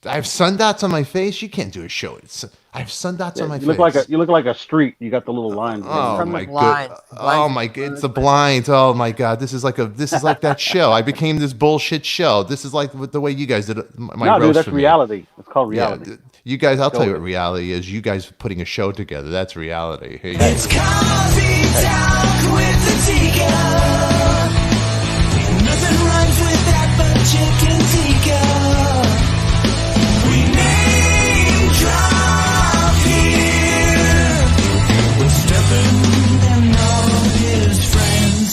I have sun dots on my face. You can't do a show. I have sun dots Yeah, on my you face. look like a street. You got the little lines going Oh on From the there. my good. blinds. The Oh blinds are my. It's closed, the but then blinds. Oh my God. This is like that show. I became this bullshit show. This is like the way you guys did my No, dude, roast that's for me. reality. It's called Yeah, reality. you guys. I'll tell Go you with what it. reality is. You guys putting a show together. That's reality. Here you Hey, go. It's coffee hey. talk with Adika. Nothing rhymes with that but chicken tikka. We name drop here. With Stefan and all his friends.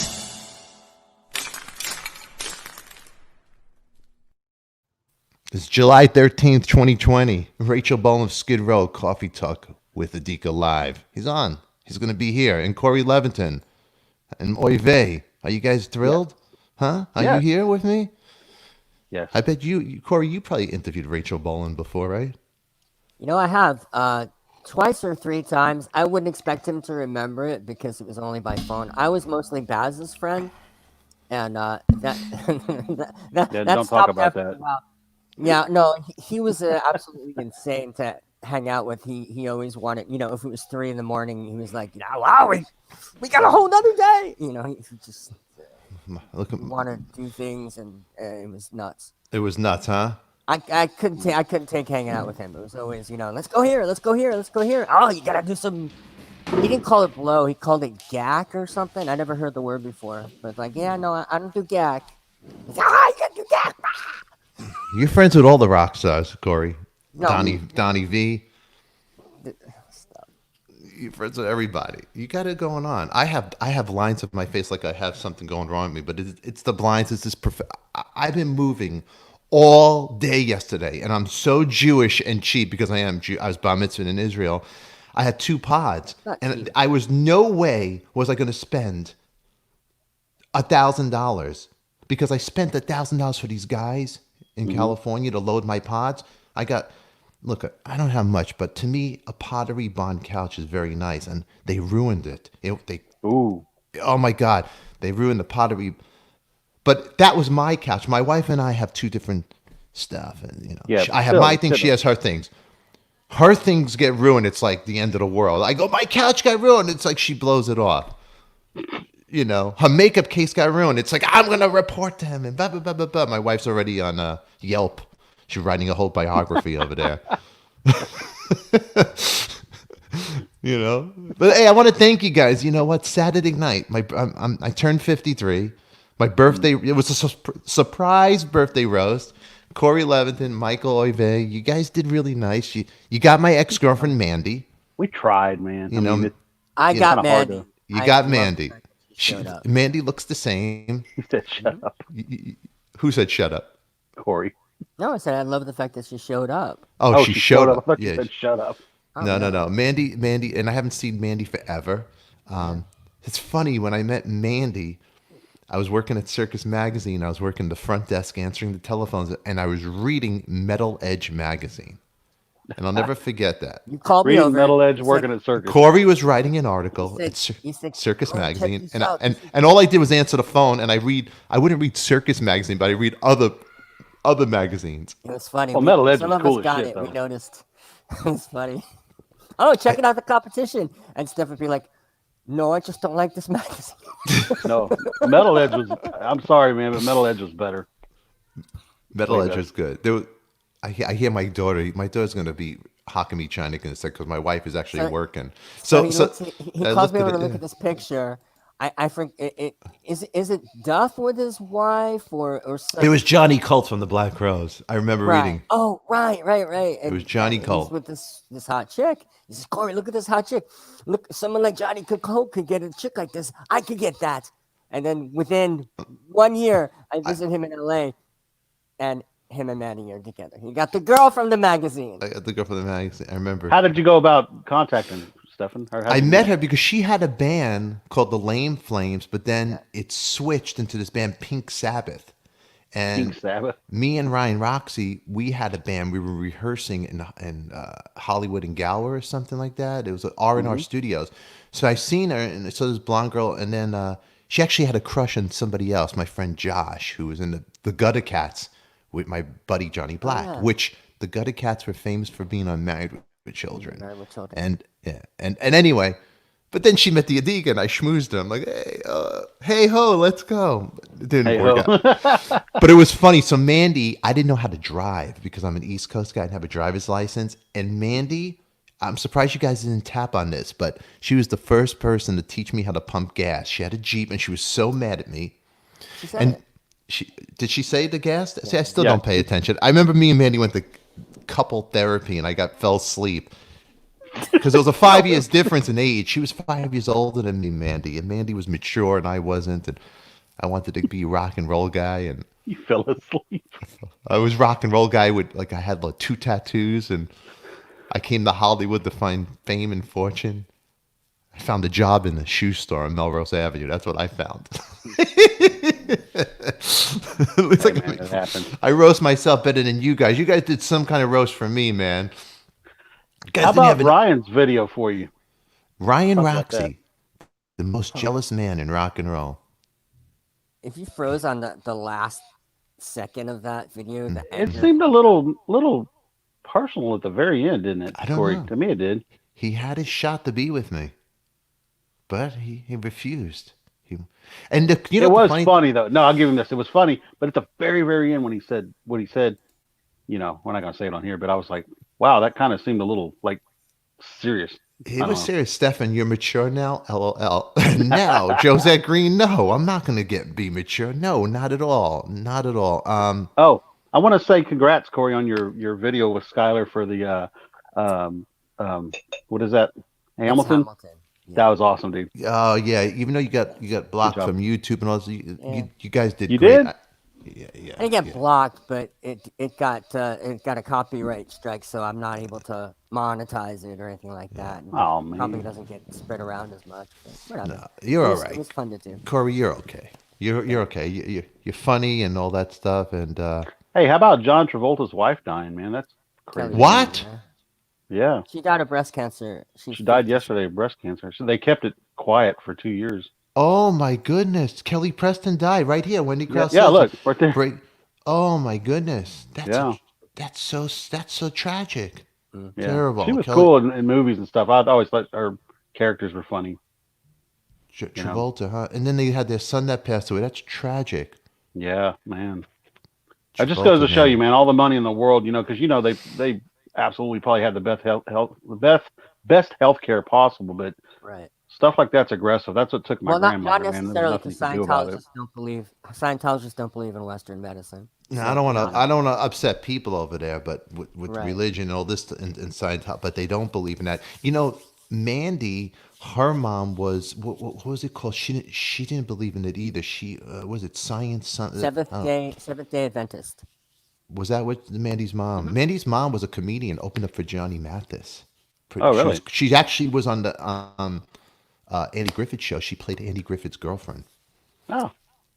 It's July 13th, 2020. Rachel Bolan of Skid Row, Coffee Talk with Adika Live. He's on. He's going to be here. And Corey Leviton and Oy vey. Are you guys Yeah. thrilled? Huh? Are you Yes. here with me? Yes. I bet Corey, you probably interviewed Rachel Bolan before, right? I have twice or three times. I wouldn't expect him to remember it because it was only by phone. I was mostly Baz's friend, and that Yeah. that Don't talk stopped about after a that. while. Yeah, no, he was absolutely insane to hang out with. He always wanted, if it was 3 in the morning, he was like, wow, we got a whole nother day. He just Look, wanted to do things, and it was nuts. it was nuts, huh? I couldn't take hanging out with him. It was always, let's go here, let's go here, let's go here. Oh, you gotta do some. He didn't call it blow. He called it gack or something. I never heard the word before, but it's like, yeah, no, I don't do gack. He's like, you gotta do gack. You're friends with all the rock stars, Corey. No, Donnie V. stop. You're friends with everybody. You got it going on. I have lines of my face like I have something going wrong with me, but it's the blinds. It's this. I've been moving all day yesterday, and I'm so Jewish and cheap because I am. I was bar mitzvah in Israel. I had two pods, Not and cheap. I was no way was I going to spend $1,000 because I spent $1,000 for these guys in California to load my pods. I got look. I don't have much, but to me, a Pottery Barn couch is very nice, and they ruined it. Ooh. Oh my God, they ruined the pottery. But that was my couch. My wife and I have two different stuff, and Yeah. I But have still, my it's things. She sitting. has her things. Her things get ruined. It's like the end of the world. I go, my couch got ruined. It's like she blows it off. Her makeup case got ruined. It's like I'm gonna report to him and blah blah blah blah blah. My wife's already on Yelp. She's writing a whole biography over there. But hey, I want to thank you guys. You know what? Saturday night, I turned 53. My birthday. It was a surprise birthday roast. Corey Leviton, Michael Oive, you guys did really nice. You got my ex girlfriend Mandy. We tried, man. You I know, mean, I You got kinda hard Mandy. to- you I got love the Mandy. fact that she showed up. Mandy looks the same. he said, "Shut up, Who said shut up? Corey." No, I said I love the fact that she showed up. Oh, she showed I up. thought you Yeah. said, "Shut up." Oh, No. Mandy, and I haven't seen Mandy forever. It's funny when I met Mandy. I was working at Circus Magazine. I was working the front desk, answering the telephones, and I was reading Metal Edge magazine. And I'll never forget that. You called me Reading over. Metal Edge, You working said, at Circus. Corey was writing an article said- at you said, Circus "Oh, check Magazine, this and out. and and all I did was answer the phone, and I wouldn't read Circus Magazine, but I read other magazines. It was funny. Well, Metal Edge Some was of cool us as got shit, it. though. We noticed. It was funny. Oh, checking out the competition. And Steph would be like, no, I just don't like this magazine. No, Metal Edge was. I'm sorry, man, but Metal Edge was better. Metal Way Edge better. is good. I hear my daughter. My daughter's going to be Hakami China in a sec because my wife is actually So- working. So So he I calls looked me at over to it, look yeah. at this picture. I think is it Duff with his wife or some, It was Johnny Colt from the Black Rose. I remember right? reading. Oh, right. And, was Johnny he's Colt. with this hot chick. He says, Corey, look at this hot chick. Look, someone like Johnny Colt could get a chick like this. I could get that. And then within 1 year, I visit him in L.A. and him and Maddie are together. He got the girl from the magazine. I got the girl from the magazine. I remember. How did you go about contacting Stefan? Or how I did you met do her because she had a band called the Lame Flames, but then it switched into this band Pink Sabbath. that? And Pink Sabbath. me and Ryan Roxy, we had a band. We were rehearsing in Hollywood and Gower or something like that. It was at R&R Studios. So I seen her, and so this blonde girl, and then she actually had a crush on somebody else, my friend Josh, who was in the Gutter Cats with my buddy Johnny Black, yeah. which The Gutted Cats were famous for being on Married with Children. Married with Children. And yeah, and anyway, but then she met the Adika and I schmoozed her. I'm like, hey ho, let's go. It didn't work out. But it was funny. So Mandy, I didn't know how to drive because I'm an East Coast guy and have a driver's license. And Mandy, I'm surprised you guys didn't tap on this, but she was the first person to teach me how to pump gas. She had a Jeep and she was so mad at me. She said And it. did she say the gas? See, I still don't pay attention. I remember me and Mandy went to couple therapy and I fell asleep because there was a 5 years difference in age. She was 5 years older than me, Mandy, and Mandy was mature and I wasn't. And I wanted to be a rock and roll guy, and You fell asleep. I was rock and roll guy with I had 2 tattoos, and I came to Hollywood to find fame and fortune. I found a job in the shoe store on Melrose Avenue. That's what I found. It's Hey, man, it happens. I roast myself better than you guys. You guys did some kind of roast for me, man. You guys How didn't about have Ryan's video for you? Ryan Talk about Roxy, the most jealous man in rock and roll. If you froze on the last second of that video, the It end, seemed a little personal at the very end, didn't it, I don't Corey? know. To me, it did. He had his shot to be with me, but he refused. And the, you know, It the was funny, funny though. No, I'll give him this. It was funny, but at the very, very end when he said what he said, we're not gonna say it on here, but I was like, wow, that kind of seemed a little serious. It I don't was know. serious. Stefan, you're mature now. LOL. Now, Josette Green. No, I'm not going to be mature. No, not at all. Not at all. Oh, I want to say congrats, Corey, on your video with Skylar for the what is that? that's Hamilton. Hamilton. Yeah. That was awesome, dude. Oh yeah. Even though you got blocked job. from YouTube and all this, you guys did. You great. did? Yeah. I didn't get blocked, but it got a copyright strike, so I'm not able to monetize it or anything like that. And Oh, probably man. doesn't get spread around as much. But whatever. No, you're all It right, was fun to do. Corey. You're okay. You're okay. You're funny and all that stuff. And Hey, how about John Travolta's wife dying, man? That's crazy. Kelly What? Rowland, Yeah. She died of breast cancer. She died yesterday of breast cancer. So they kept it quiet for 2 years. oh my goodness, Kelly Preston died right here. Wendy Krause. Yeah, says look, it. right there. Break. Oh my goodness. Yeah. That's so tragic. Yeah. Terrible. She was Kelly- cool in movies and stuff. I always thought her characters were funny. know. Travolta, huh? And then they had their son that passed away. That's tragic. Yeah, man. It just Travolta, goes to show man. you, man, all the money in the world, because they absolutely probably had the best health care possible, but Right. stuff like that's aggressive. That's what took my Well, not grandmother, man. There was necessarily nothing because you could do about it. Scientologists don't believe in Western medicine. No, So, I don't want to upset people over there, but with Right. religion and all this and Scientology, but they don't believe in that. Mandy, her mom was what was it called? She didn't believe in it either. She was it science? Seventh Day Adventist. Was that what Mandy's mom? Mm-hmm. Mandy's mom was a comedian, opened up for Johnny Mathis. Oh, really? She actually was on the Andy Griffith show. She played Andy Griffith's girlfriend. Oh,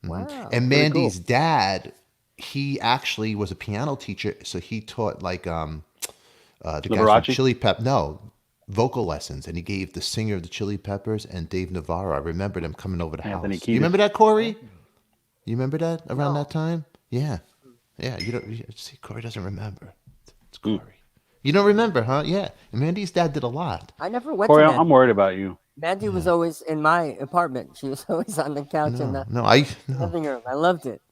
Wow. And pretty Mandy's cool. dad, he actually was a piano teacher, so he taught the guy from Liberace? Chili vocal lessons, and he gave the singer of the Chili Peppers and Dave Navarro. I remember them coming over the Anthony house. You Kiedis. remember that, Corey? You remember that around No. that time? Yeah. You don't see. Corey doesn't remember. It's Hmm. Corey. You don't remember, huh? Yeah. And Mandy's dad did a lot. I never went Corey, to I'm Mandy. worried about you. Mandy was always in my apartment. She was always on the couch in the No, living room. I loved it.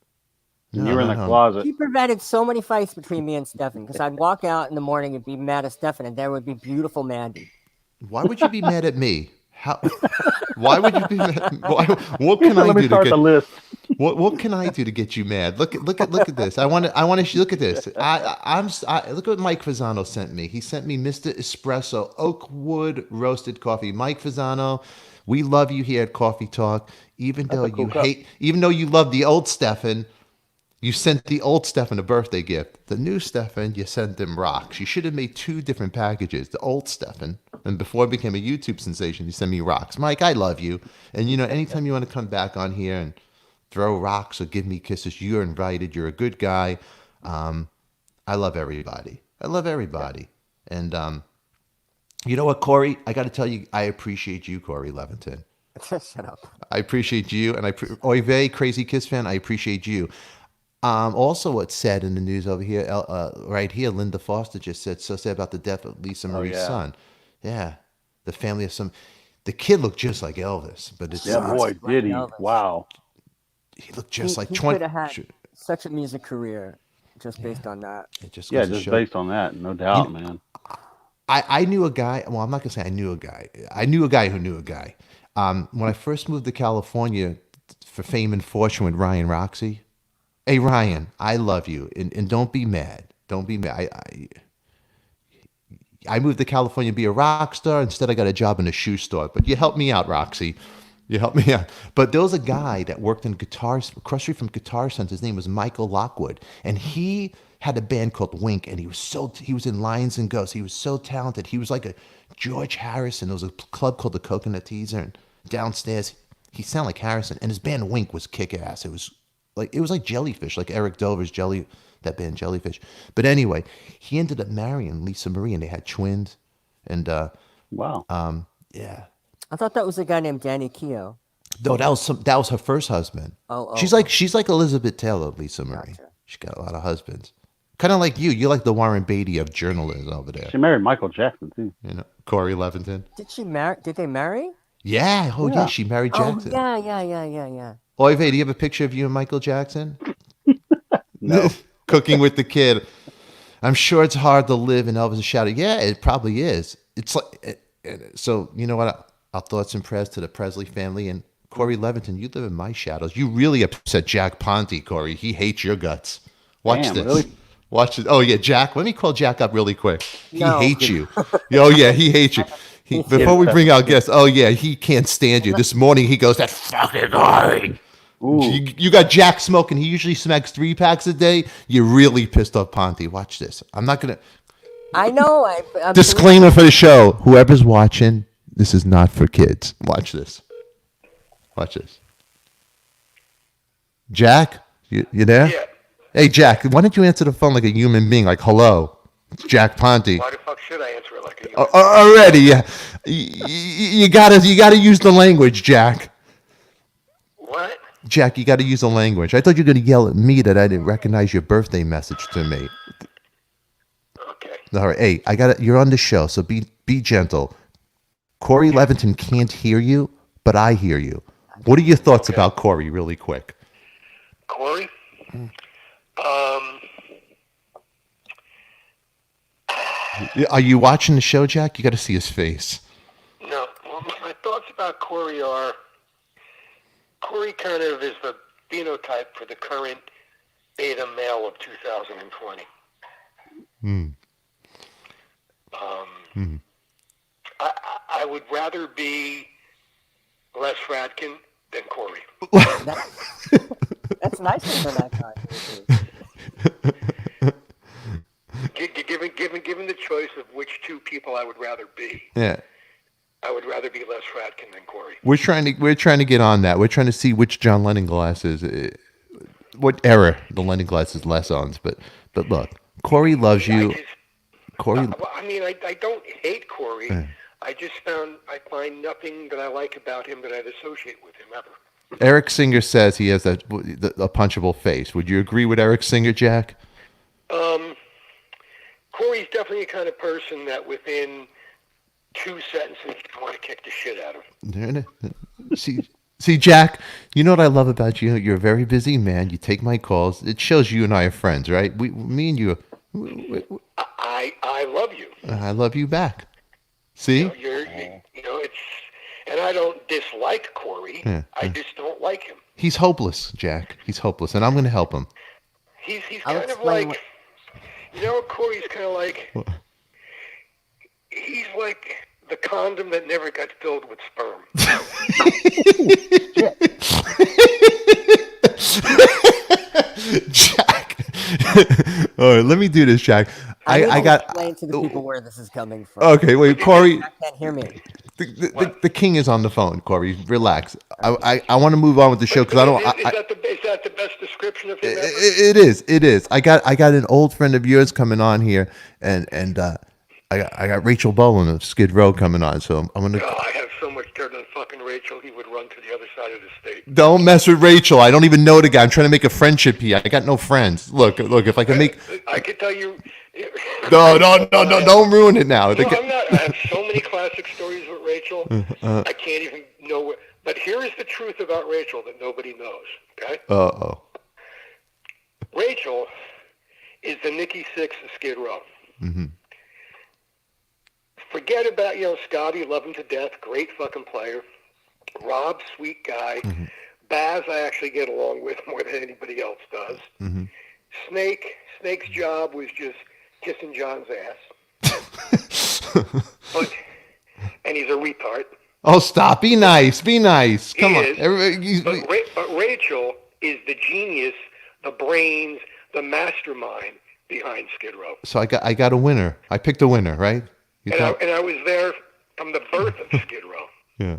And you were in the no. closet. She prevented so many fights between me and Stefan because I'd walk out in the morning and be mad at Stefan, and there would be beautiful Mandy. Why would you be mad at me? How? Why would you be mad? What can I Let do me to start get? the list. What can I do to get you mad? Look at this. I want to look at this. Look what Mike Fasano sent me. He sent me Mr. Espresso Oakwood roasted coffee. Mike Fasano, we love you here at Coffee Talk. Even though a cool cup. even though you love the old Stefan, you sent the old Stefan a birthday gift. The new Stefan, you sent him rocks. You should have made 2 different packages. The old Stefan, and before I became a YouTube sensation, you sent me rocks. Mike, I love you. And anytime you want to come back on here and throw rocks or give me kisses, you're invited. You're a good guy. I love everybody. And you know what, Corey? I got to tell you, I appreciate you, Corey Leventon. Shut up. I appreciate you, and Oy vey, Crazy Kiss fan, I appreciate you. Also, what's said in the news over here, right here, Linda Foster just said so sad about the death of Lisa Marie's yeah. son. Yeah, the family of the kid looked just like Elvis, but it's Yeah, boy, Right, did he! Elvis. Wow. he looked just like He 20. could have had such a music career just based on that. It just Yeah, goes to just show. based on that, no doubt, man. I knew a guy. Well, I'm not gonna say I knew a guy. I knew a guy who knew a guy. When I first moved to California for fame and fortune with Ryan Roxy. Hey Ryan, I love you, and don't be mad. Don't be mad. I moved to California to be a rock star. Instead, I got a job in a shoe store. But you helped me out, Roxy. You helped me out. But there was a guy that worked in guitars, across the street from Guitar Center. His name was Michael Lockwood, and he had a band called Wink, and he was in Lions and Ghosts. He was so talented. He was like a George Harrison. There was a club called the Coconut Teaser, and downstairs he sounded like Harrison, and his band Wink was kick ass. It was like Jellyfish, like Eric Dover's that band Jellyfish. But anyway, he ended up marrying Lisa Marie, and they had twins. And Wow. yeah, I thought that was a guy named Danny Keough. no, that was her first husband. Oh, she's like Elizabeth Taylor, Lisa Marie. Gotcha. She got a lot of husbands. Kind of like you. You're like the Warren Beatty of journalism over there. She married Michael Jackson too. You know, Corey Leventon. Did she marry? Did they marry? Yeah. Oh yeah, she married Jackson. Oh yeah. Oy vey, do you have a picture of you and Michael Jackson? No. Cooking with the kid. I'm sure it's hard to live in Elvis' shadow. Yeah, it probably is. It's like so. You know what? Our thoughts and prayers to the Presley family and Corey Leventon. You live in my shadows. You really upset Jack Ponte, Corey. He hates your guts. Watch Damn, this. really? Watch it. Oh yeah, Jack. Let me call Jack up really quick. He No. hates you. Oh yeah, he hates you. Before we bring out guests, oh yeah, he can't stand you. This morning he goes, that fucking guy. You got Jack smoking. He usually smacks 3 packs a day. You're really pissed off, Ponte. Watch this. I'm not gonna. I know. I'm Disclaimer for the show: whoever's watching, this is not for kids. Watch this. Watch this. Jack, you there? Yeah. Hey, Jack, why don't you answer the phone like a human being? Like, hello, it's Jack Ponte. Why the fuck should I answer it like a human? Already, yeah. You gotta use the language, Jack. What? Jack, you gotta use the language. I thought you were gonna yell at me that I didn't recognize your birthday message to me. Okay. All right, hey, you're on the show, so be gentle. Corey Leventon can't hear you, but I hear you. What are your thoughts about Corey, really quick? Corey? Are you watching the show, Jack? You got to see his face. No. Well, my thoughts about Corey are Corey kind of is the phenotype for the current beta male of 2020. I would rather be Les Fradkin than Corey. That's nice for that guy. Given the choice of which two people I would rather be, Yeah. I would rather be Les Fradkin than Corey. We're trying to get on that. We're trying to see which John Lennon glasses, what era the Lennon glasses Les owns. But look, Corey loves you. Corey. Well, I mean, I don't hate Corey. I find nothing that I like about him that I'd associate with him ever. Eric Singer says he has a punchable face. Would you agree with Eric Singer, Jack? Corey's definitely the kind of person that within 2 sentences you want to kick the shit out of him. See, Jack, you know what I love about you? You're a very busy man. You take my calls. It shows you and I are friends, right? Me and you. I love you. I love you back. See? It's, and I don't dislike Corey. I just don't like him. He's hopeless, Jack. He's hopeless, and I'm going to help him. He's I'll kind of explain like, Corey's kind of like, he's like the condom that never got filled with sperm. Jack. All right, let me do this, Jack. I got. Explain to the people where this is coming from. Okay, wait, Corey. I can't hear me. The king is on the phone, Corey. Relax. I want to move on with the show because I don't. Is that the best description of him ever? It is. I got an old friend of yours coming on here, and I got Rachel Bolan of Skid Row coming on. So I'm gonna. Oh, I have so much dirt on fucking Rachel. He would run to the other side the state. Don't mess with Rachel. I don't even know the guy. I'm trying to make a friendship here. I got no friends. Look. If I can make. I could tell you. No. Don't ruin it now. No, I'm not. I have so many classic stories with Rachel. I can't even know what. But here is the truth about Rachel that nobody knows. Okay. Uh-oh. Rachel is the Nikki Sixx of Skid Row. Mm-hmm. Forget about, Scotty, love him to death, great fucking player. Rob, sweet guy. Mm-hmm. Baz, I actually get along with more than anybody else does. Mm-hmm. Snake's job was just kissing John's ass. And he's a retard. Oh, stop. Be nice. Come on. Is, Everybody, but Rachel is the genius, the brains, the mastermind behind Skid Row. So I got a winner. I picked a winner, right? And I was there from the birth of Skid Row. Yeah.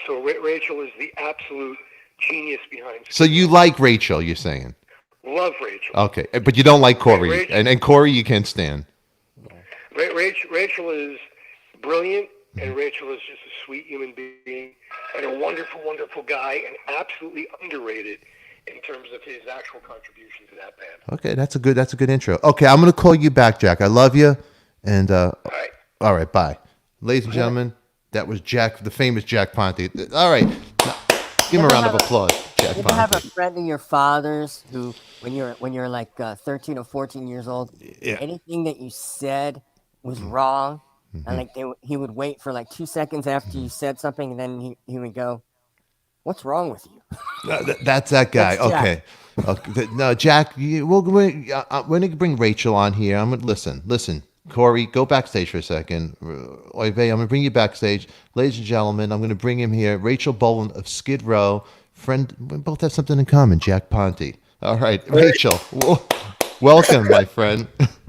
So Rachel is the absolute genius behind Skid So you like Rachel, you're saying? Row. Love Rachel. Okay. But you don't like Corey. Rachel- And Corey you can't stand. Rachel is brilliant, and Rachel is just a sweet human being and a wonderful, wonderful guy, and absolutely underrated in terms of his actual contribution to that band. Okay, that's a good intro. Okay, I'm gonna call you back, Jack. I love you. And All right. all right, bye. Ladies and gentlemen, that was Jack, the famous Jack Ponte. All right. Now, give him a round of applause, Jack Did you have a Ponte. friend of your father's who, when you're like 13 or 14 years old, Yeah. anything that you said was wrong, and like he would wait for like 2 seconds after you said something, and then he would go, "What's wrong with you?" That's that guy. That's Jack. Okay. No, Jack. We're gonna bring Rachel on here. I'm gonna listen. Corey, go backstage for a second. Oive, I'm gonna bring you backstage, ladies and gentlemen. I'm gonna bring him here. Rachel Bolan of Skid Row, friend. We both have something in common. Jack Ponte. All right, Rachel. Welcome, my friend.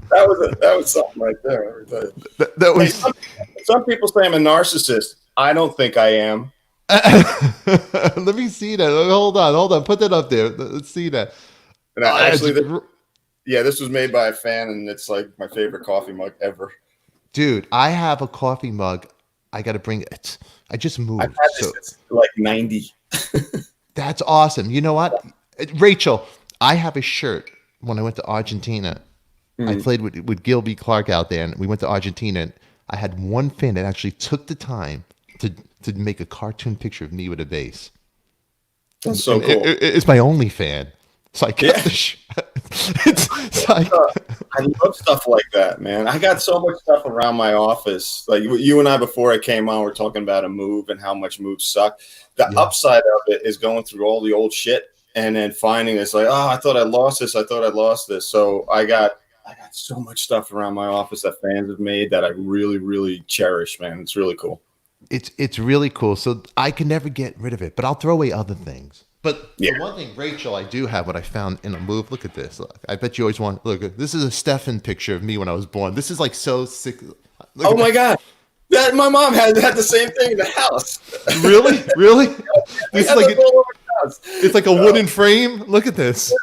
That was something right there. That was. Some people say I'm a narcissist. I don't think I am. Let me see that. Hold on. Put that up there. Let's see that. And this was made by a fan, and it's like my favorite coffee mug ever. Dude, I have a coffee mug. I got to bring it. I just moved. I've had this since like 90. That's awesome. You know what? Rachel, I have a shirt when I went to Argentina. I played with Gilby Clark out there, and we went to Argentina. And I had one fan that actually took the time to make a cartoon picture of me with a bass. That's so cool. It's my only fan. So I kept the shirt. It's like, I love stuff like that, man. I got so much stuff around my office. Like you and I, before I came on, were talking about a move and how much moves suck. The upside of it is going through all the old shit and then finding it's like, oh, I thought I lost this. So I got so much stuff around my office that fans have made that I really, really cherish, man. It's really cool. It's really cool. So I can never get rid of it, but I'll throw away other things. But the one thing, Rachel, I do have what I found in a move. Look at this. Look, I bet you always want. Look, this is a Stefan picture of me when I was born. This is like so sick. Oh my god, that my mom had the same thing in the house. Really? It's like all over the house. it's like a wooden frame. Look at this.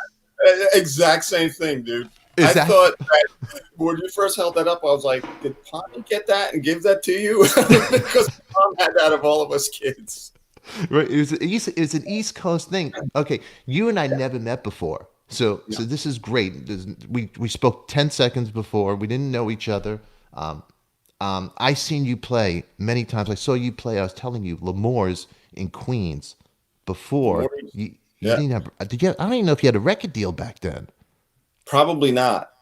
Exact same thing, dude. I thought that when you first held that up, I was like, did Ponte get that and give that to you? Because mom had that of all of us kids. Right, it was an East Coast thing. Okay, you and I never met before, so this is great. We spoke 10 seconds before. We didn't know each other. I seen you play many times. I saw you play. I was telling you, L'Amour's in Queens before. You didn't have. Did you? I don't even know if you had a record deal back then. Probably not.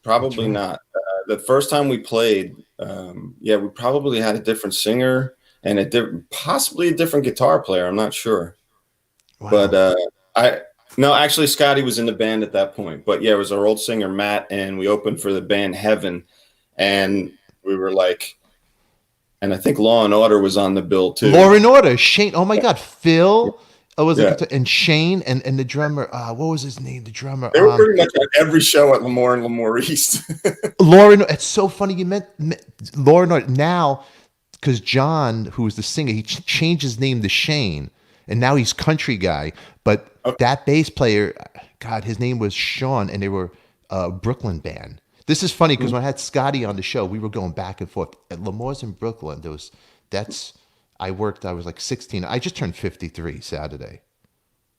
Not. The first time we played, we probably had a different singer. And possibly a different guitar player. I'm not sure. Wow. But actually Scotty was in the band at that point. But yeah, it was our old singer Matt, and we opened for the band Heaven, and we were like, and I think Law and Order was on the bill too. Law and Order, Shane. Oh my God, Phil. And Shane and the drummer. What was his name? The drummer. They were pretty much at every show at L'Amour and L'Amour East. Lauren. It's so funny you met Law and Order now. Because John, who was the singer, he changed his name to Shane, and now he's country guy. But that bass player, God, his name was Sean, and they were a Brooklyn band. This is funny because when I had Scotty on the show, we were going back and forth. At L'Amour's in Brooklyn, I worked. I was like 16. I just turned 53 Saturday.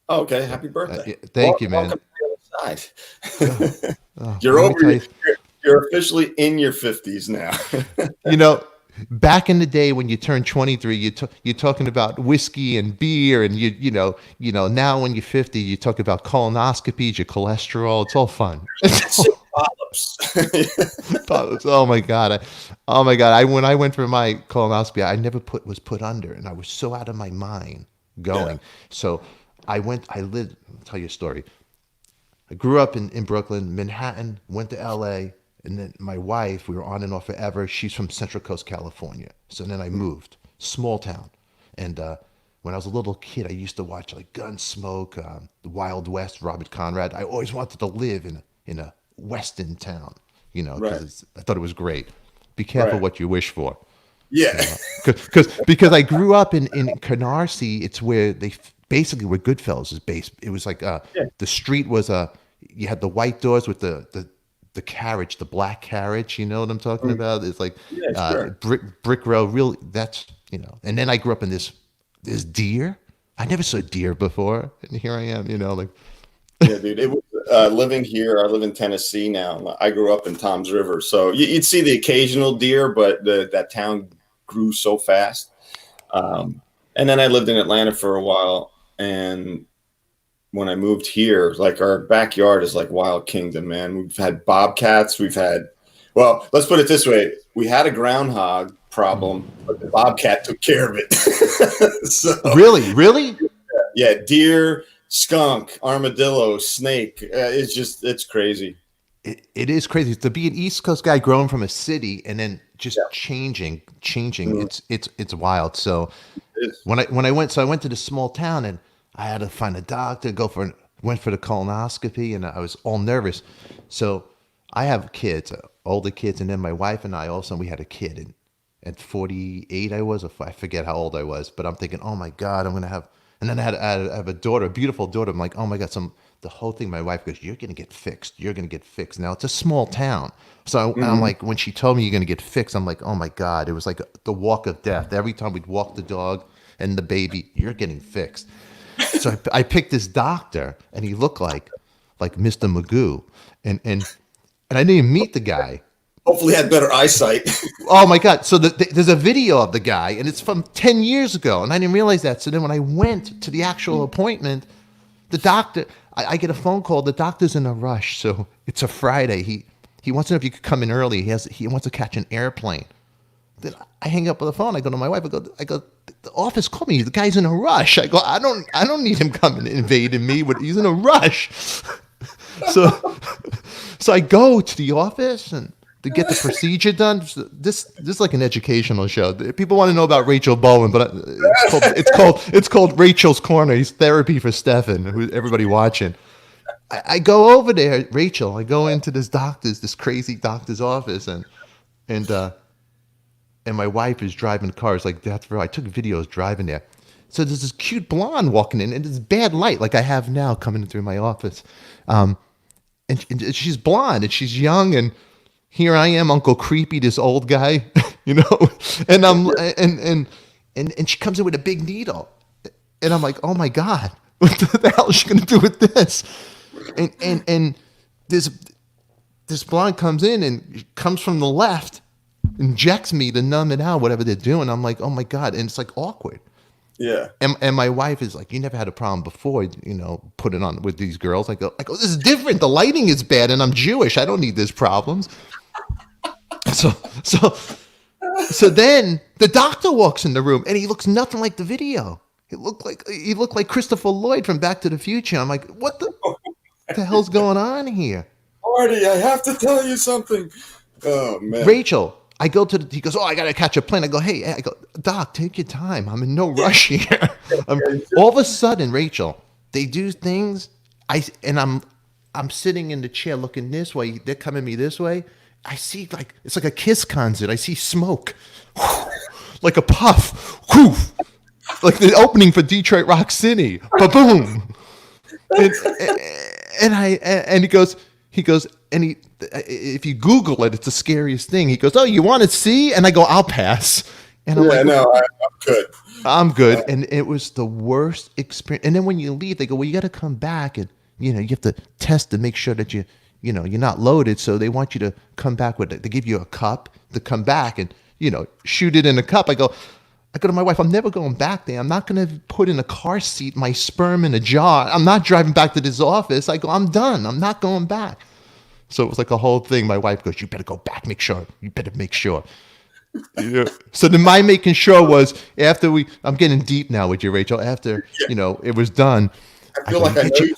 Oh, okay, happy birthday. Thank you, man. Welcome to the other side. Oh, You're let me over. tell you, You're officially in your 50s now. you know, back in the day when you turned 23, you're talking about whiskey and beer, and now when you're 50, you talk about colonoscopies, your cholesterol. It's all fun. Polyps. Oh my god! Oh my god! When I went for my colonoscopy, I never was put under, and I was so out of my mind going. Yeah. So I went. I lived. I'll tell you a story. I grew up in Brooklyn, Manhattan, went to LA, and then my wife, we were on and off forever. She's from Central Coast, California. So then I moved, small town. And when I was a little kid, I used to watch like Gunsmoke, The Wild West, Robert Conrad. I always wanted to live in a Western town, because I thought it was great. Be careful Right. what you wish for. Yeah. Because I grew up in Canarsie. It's where basically where Goodfellas is based. It was like the street was you had the white doors with the carriage, the black carriage. You know what I'm talking about? It's like sure. brick road. Really, that's And then I grew up in this deer. I never saw deer before, and here I am. Like Yeah, dude. It was living here. I live in Tennessee now. I grew up in Toms River, so you'd see the occasional deer, but that town grew so fast. And then I lived in Atlanta for a while, and when I moved here, like our backyard is like Wild Kingdom, man. We've had bobcats. Well, let's put it this way: we had a groundhog problem, but the bobcat took care of it. So, really. yeah, deer, skunk, armadillo, snake. It's crazy. It is crazy to be an East Coast guy growing from a city and then just changing. It's wild. So when I went to this small town and I had to find a doctor, went for the colonoscopy, and I was all nervous. So I have kids, older kids, and then my wife and I also, we had a kid. And at 48, I forget how old I was, but I'm thinking, oh my God, I'm going to have, and then I have a daughter, a beautiful daughter. I'm like, oh my God, the whole thing, my wife goes, you're going to get fixed. You're going to get fixed. Now it's a small town. So I'm like, when she told me you're going to get fixed, I'm like, oh my God, it was like the walk of death. Every time we'd walk the dog and the baby, you're getting fixed. So I picked this doctor, and he looked like Mr. Magoo, and I didn't even meet the guy. Hopefully, had better eyesight. Oh my God! So there's a video of the guy, and it's from 10 years ago, and I didn't realize that. So then when I went to the actual appointment, the doctor, I get a phone call. The doctor's in a rush, so it's a Friday. He wants to know if you could come in early. He wants to catch an airplane. Then I hang up on the phone. I go to my wife. I go. The office called me. The guy's in a rush. I go. I don't need him coming invading me. But he's in a rush. So I go to the office and to get the procedure done. This is like an educational show. People want to know about Rachel Bolan, but it's called Rachel's Corner. He's therapy for Stefan. Who everybody watching. I go over there, Rachel. I go into this crazy doctor's office, and my wife is driving the car. It's like death row. I took videos driving there. So there's this cute blonde walking in, and it's bad light like I have now coming through my office. And she's blonde, and she's young, and here I am, Uncle Creepy, this old guy, and and she comes in with a big needle, and I'm like, oh my God, what the hell is she gonna do with this? And this blonde comes in and comes from the left, injects me to numb it out, whatever they're doing. I'm like, oh my God, and it's like awkward. Yeah. And my wife is like, you never had a problem before, put it on with these girls. I go, this is different. The lighting is bad, and I'm Jewish. I don't need these problems. So then the doctor walks in the room, and he looks nothing like the video. He looked like Christopher Lloyd from Back to the Future. I'm like, what the hell's going on here? Marty, I have to tell you something. Oh man. Rachel, he goes, oh, I got to catch a plane. I go, hey, Doc, take your time. I'm in no rush here. All of a sudden, Rachel, they do things. I'm sitting in the chair looking this way. They're coming me this way. I see it's like a Kiss concert. I see smoke, like a puff, like the opening for Detroit Rock City. Ba-boom. And he goes, and if you Google it, it's the scariest thing. He goes, oh, you want to see? And I go, I'll pass. And I'm I'm good. I'm good. And it was the worst experience. And then when you leave, they go, well, you got to come back and, you have to test to make sure that you're not loaded. So they want you to come back with it. They give you a cup to come back and, shoot it in a cup. I go to my wife, I'm never going back there. I'm not going to put in a car seat my sperm in a jar. I'm not driving back to this office. I go, I'm done. I'm not going back. So it was like a whole thing. My wife goes, you better go back. Make sure. You better make sure. Yeah. So then my making sure was after I'm getting deep now with you, Rachel. After it was done, I feel like I know you.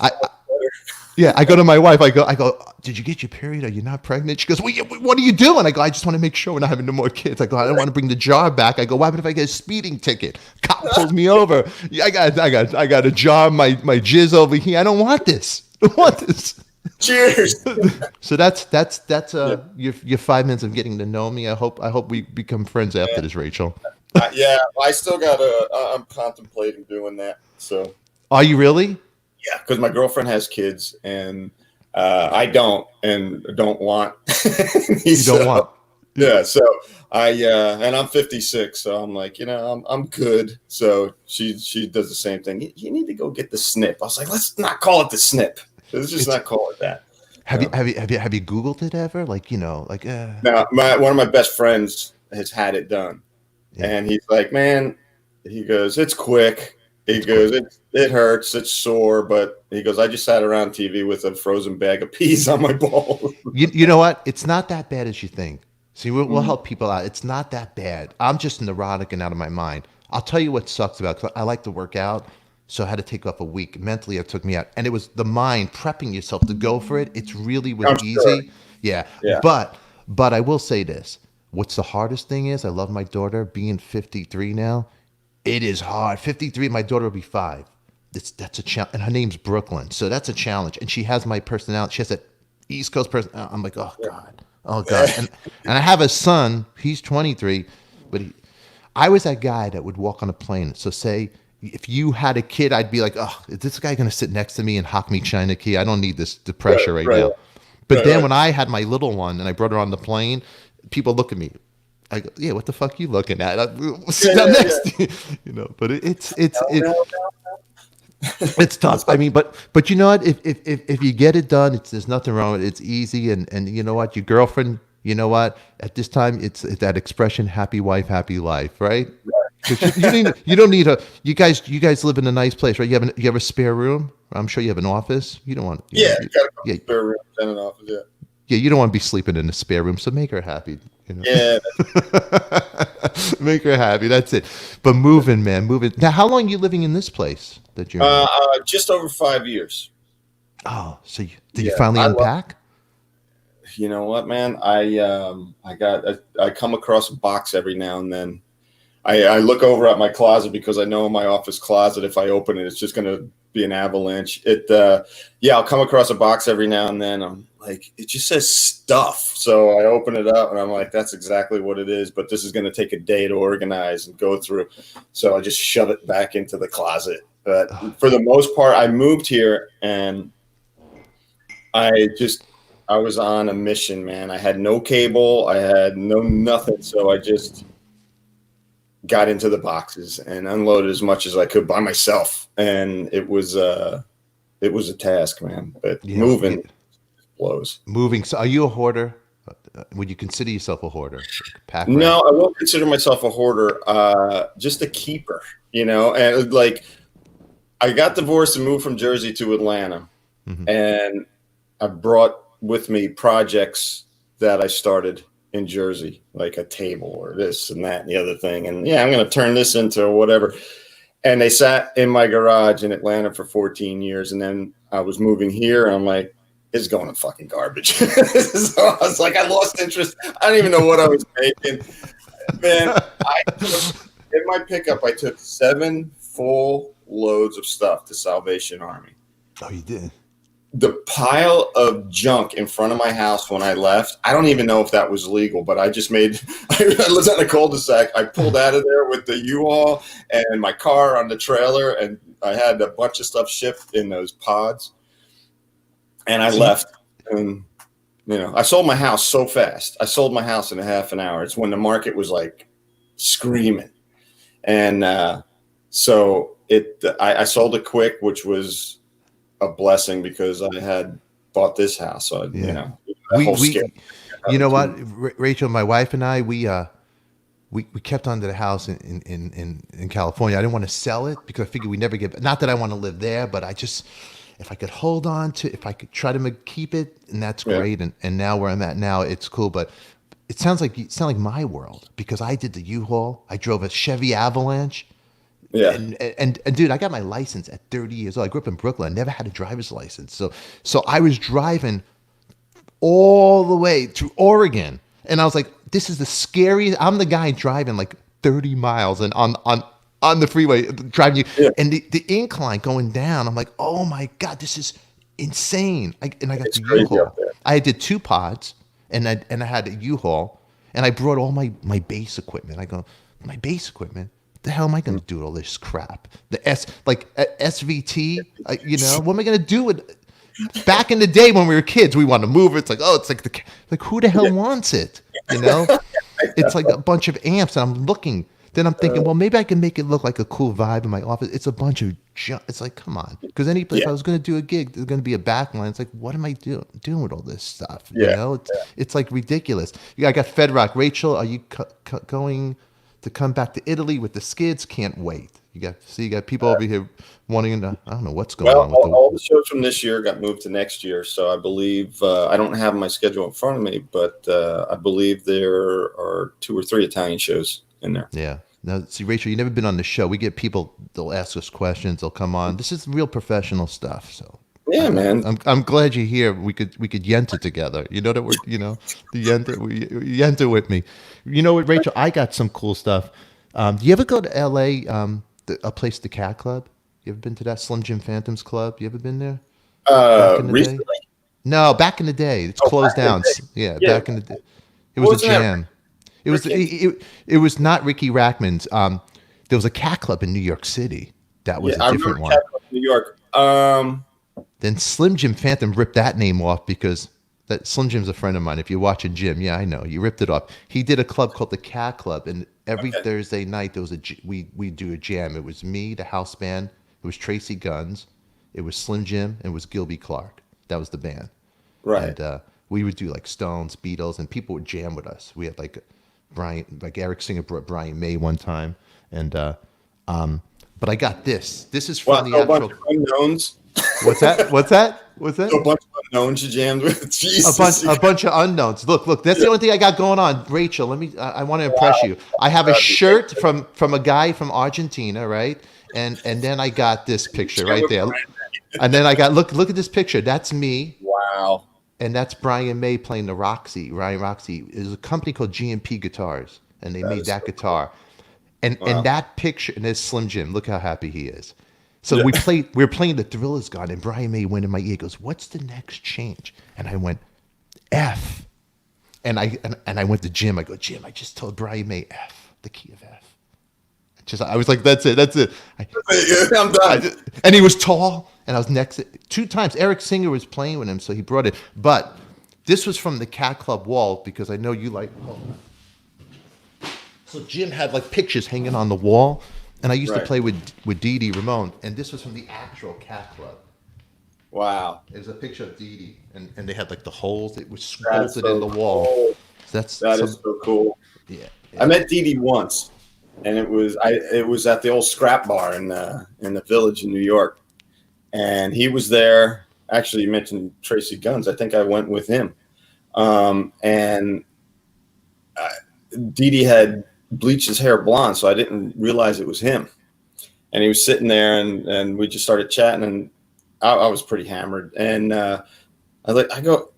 yeah, I go to my wife. I go. Did you get your period? Are you not pregnant? She goes, well, what are you doing? I go, I just want to make sure we're not having no more kids. I go, I don't want to bring the jar back. I go, why? But if I get a speeding ticket, cop pulls me over. Yeah, I got a jar, my jizz over here. I don't want this. I don't want this. Cheers. So that's your 5 minutes of getting to know me. I hope we become friends after this, Rachel. Yeah, I still I'm contemplating doing that. So Are you really? yeah, because my girlfriend has kids and I don't want. You don't want. Yeah, so and I'm 56, so I'm like, I'm good. So she does the same thing. You need to go get the snip. I was like, let's not call it the snip. Let's just not call it that. Have you Googled it ever? Like, No, one of my best friends has had it done. Yeah. And he's like, man, he goes, it's quick. He goes, it hurts, it's sore, but he goes, I just sat around TV with a frozen bag of peas on my balls. You know what? It's not that bad as you think. See, we'll help people out. It's not that bad. I'm just neurotic and out of my mind. I'll tell you what sucks about it, 'cause I like to work out. So I had to take off a week. Mentally, it took me out. And it was the mind prepping yourself to go for it. It's really was easy. Sure. Yeah. But I will say this. What's the hardest thing is, I love my daughter. Being 53 now, it is hard. 53, my daughter will be 5. That's a challenge. And her name's Brooklyn. So that's a challenge. And she has my personality. She has that East Coast person. I'm like, oh, God. Oh, God. And I have a son. He's 23. But I was that guy that would walk on a plane. So say, if you had a kid, I'd be like, oh, is this guy going to sit next to me and hock me China key? I don't need the pressure right now. But then when I had my little one and I brought her on the plane, people look at me. I go, yeah, what the fuck are you looking at? Sit down next to you. But it's tough. I mean, but you know what? If you get it done, there's nothing wrong with it. It's easy. And you know what? Your girlfriend, you know what? At this time, it's that expression, happy wife, happy life, right? You don't need you guys live in a nice place, right? You have a spare room. I'm sure you have an office. You don't want got a spare room and an office. Yeah, you don't want to be sleeping in a spare room. So make her happy. Yeah, make her happy. That's it. But moving. Now, how long are you living in this place that you're? Just over 5 years. Oh, so did you finally unpack? You know what, man? I come across a box every now and then. I look over at my closet because I know in my office closet, if I open it, it's just going to be an avalanche. I'll come across a box every now and then. I'm like, it just says stuff. So I open it up and I'm like, that's exactly what it is. But this is going to take a day to organize and go through. So I just shove it back into the closet. But for the most part, I moved here and I was on a mission, man. I had no cable. I had nothing. So I just got into the boxes and unloaded as much as I could by myself. And it was a task, man, but moving blows. Moving. So are you a hoarder? Would you consider yourself a hoarder? No, I won't consider myself a hoarder. Just a keeper, and like I got divorced and moved from Jersey to Atlanta, and I brought with me projects that I started in Jersey, like a table or this and that and the other thing. And I'm going to turn this into whatever. And they sat in my garage in Atlanta for 14 years. And then I was moving here and I'm like, it's going in fucking garbage. So I was like, I lost interest. I don't even know what I was making. Man, in my pickup, I took 7 full loads of stuff to Salvation Army. Oh, you did? The pile of junk in front of my house when I left, I don't even know if that was legal, but I lived on a cul-de-sac. I pulled out of there with the U-Haul and my car on the trailer, and I had a bunch of stuff shipped in those pods. And I left, and I sold my house so fast. I sold my house in a half an hour. It's when the market was like screaming. And So I sold it quick, which was a blessing because I had bought this house. So you Yeah. know, that whole scale. You know what, Rachel, my wife and I, we kept on to the house in California. I didn't want to sell it because I figured we never get. Not that I want to live there, but I just, if I could hold on to, if I could try to keep it, and that's Yeah. great. And now where I'm at now, it's cool. But it sounds like my world because I did the U-Haul. I drove a Chevy Avalanche. Yeah. And dude, I got my license at 30 years old. I grew up in Brooklyn. I never had a driver's license. So I was driving all the way to Oregon. And I was like, this is the scariest. I'm the guy driving like 30 miles and on the freeway driving you. Yeah. And the incline going down, I'm like, oh my God, this is insane. And I got It's the crazy U-Haul. up there. I did 2 pods and I had a U-Haul and I brought all my bass equipment. I go, my bass equipment? The hell am I going to do with all this crap? The SVT, you know, what am I going to do with? Back in the day when we were kids, we wanted to move it. It's like, oh, it's like who the hell wants it? You know, it's like a bunch of amps, and I'm looking. Then I'm thinking, well, maybe I can make it look like a cool vibe in my office. It's a bunch of junk. It's like, come on, because if I was going to do a gig, there's going to be a backline. It's like, what am I doing with all this stuff? You Yeah. know, it's like ridiculous. Yeah, I got Fed Rock. Rachel, are you going to come back to Italy with the Skids? Can't wait. You got people over here wanting to. I don't know what's going Well, on with all the shows from this year got moved to next year, so I believe I don't have my schedule in front of me, but I believe there are 2 or 3 Italian shows in there. Yeah. Now, see, Rachel, you've never been on the show. We get people; they'll ask us questions. They'll come on. This is real professional stuff. So Yeah, man. I'm glad you're here. We could yenta together. You know that we're the yenta with me. You know what, Rachel? I got some cool stuff. Do you ever go to L.A. A place, the Cat Club? You ever been to that Slim Jim Phantoms Club? You ever been there? Back in the Recently? day? No, back in the day. It's closed back in down. the day. Yeah, Yeah. back in the day. It was Wasn't a that jam. It was Ricky? it was not Ricky Rackman's. There was a cat club in New York City. That was Yeah, I a different remember one. Cat Club in New York. Then Slim Jim Phantom ripped that name off because that Slim Jim's a friend of mine. If you're watching Jim, yeah, I know you ripped it off. He did a club called the Cat Club, and every Thursday night there was we do a jam. It was me, the house band. It was Tracy Guns. It was Slim Jim. And it was Gilby Clark. That was the band. Right. And we would do like Stones, Beatles, and people would jam with us. We had like Eric Singer brought Brian May one time, and but I got this. This is Well, from so the a bunch actual. of unknowns. What's that? What's that? What's that? So a bunch of unknowns you jammed with. Jesus. A bunch of unknowns. Look. That's the only thing I got going on. Rachel, let me. I want to impress you. I have a shirt from a guy from Argentina, right? And then I got this picture right there. And then I got look at this picture. That's me. Wow. And that's Brian May playing the Roxy. Ryan Roxy is a company called GMP Guitars, and they made that guitar. And that picture, and there's Slim Jim. Look how happy he is. So we were playing The Thriller's Gone, and Brian May went in my ear. He goes, "What's the next change?" And I went, "F." And I went to Jim. I go, "Jim, I just told Brian May F, the key of F." I was like, "That's it." I'm done. And he was tall, and I was next 2 times. Eric Singer was playing with him, so he brought it. But this was from the Cat Club wall because I know you like. So Jim had like pictures hanging on the wall, and I used to play with Dee Dee Ramone, and this was from the actual Cat Club. Wow. It was a picture of Dee Dee, and they had like the holes. It was That's sculpted so in the wall. cool. So That is so cool. Yeah. I met Dee Dee once, and it was at the old scrap bar in the Village in New York, and he was there. Actually, you mentioned Tracy Guns. I think I went with him, and Dee Dee had bleached his hair blonde, so I didn't realize it was him. And he was sitting there, and we just started chatting, and I was pretty hammered, and I go,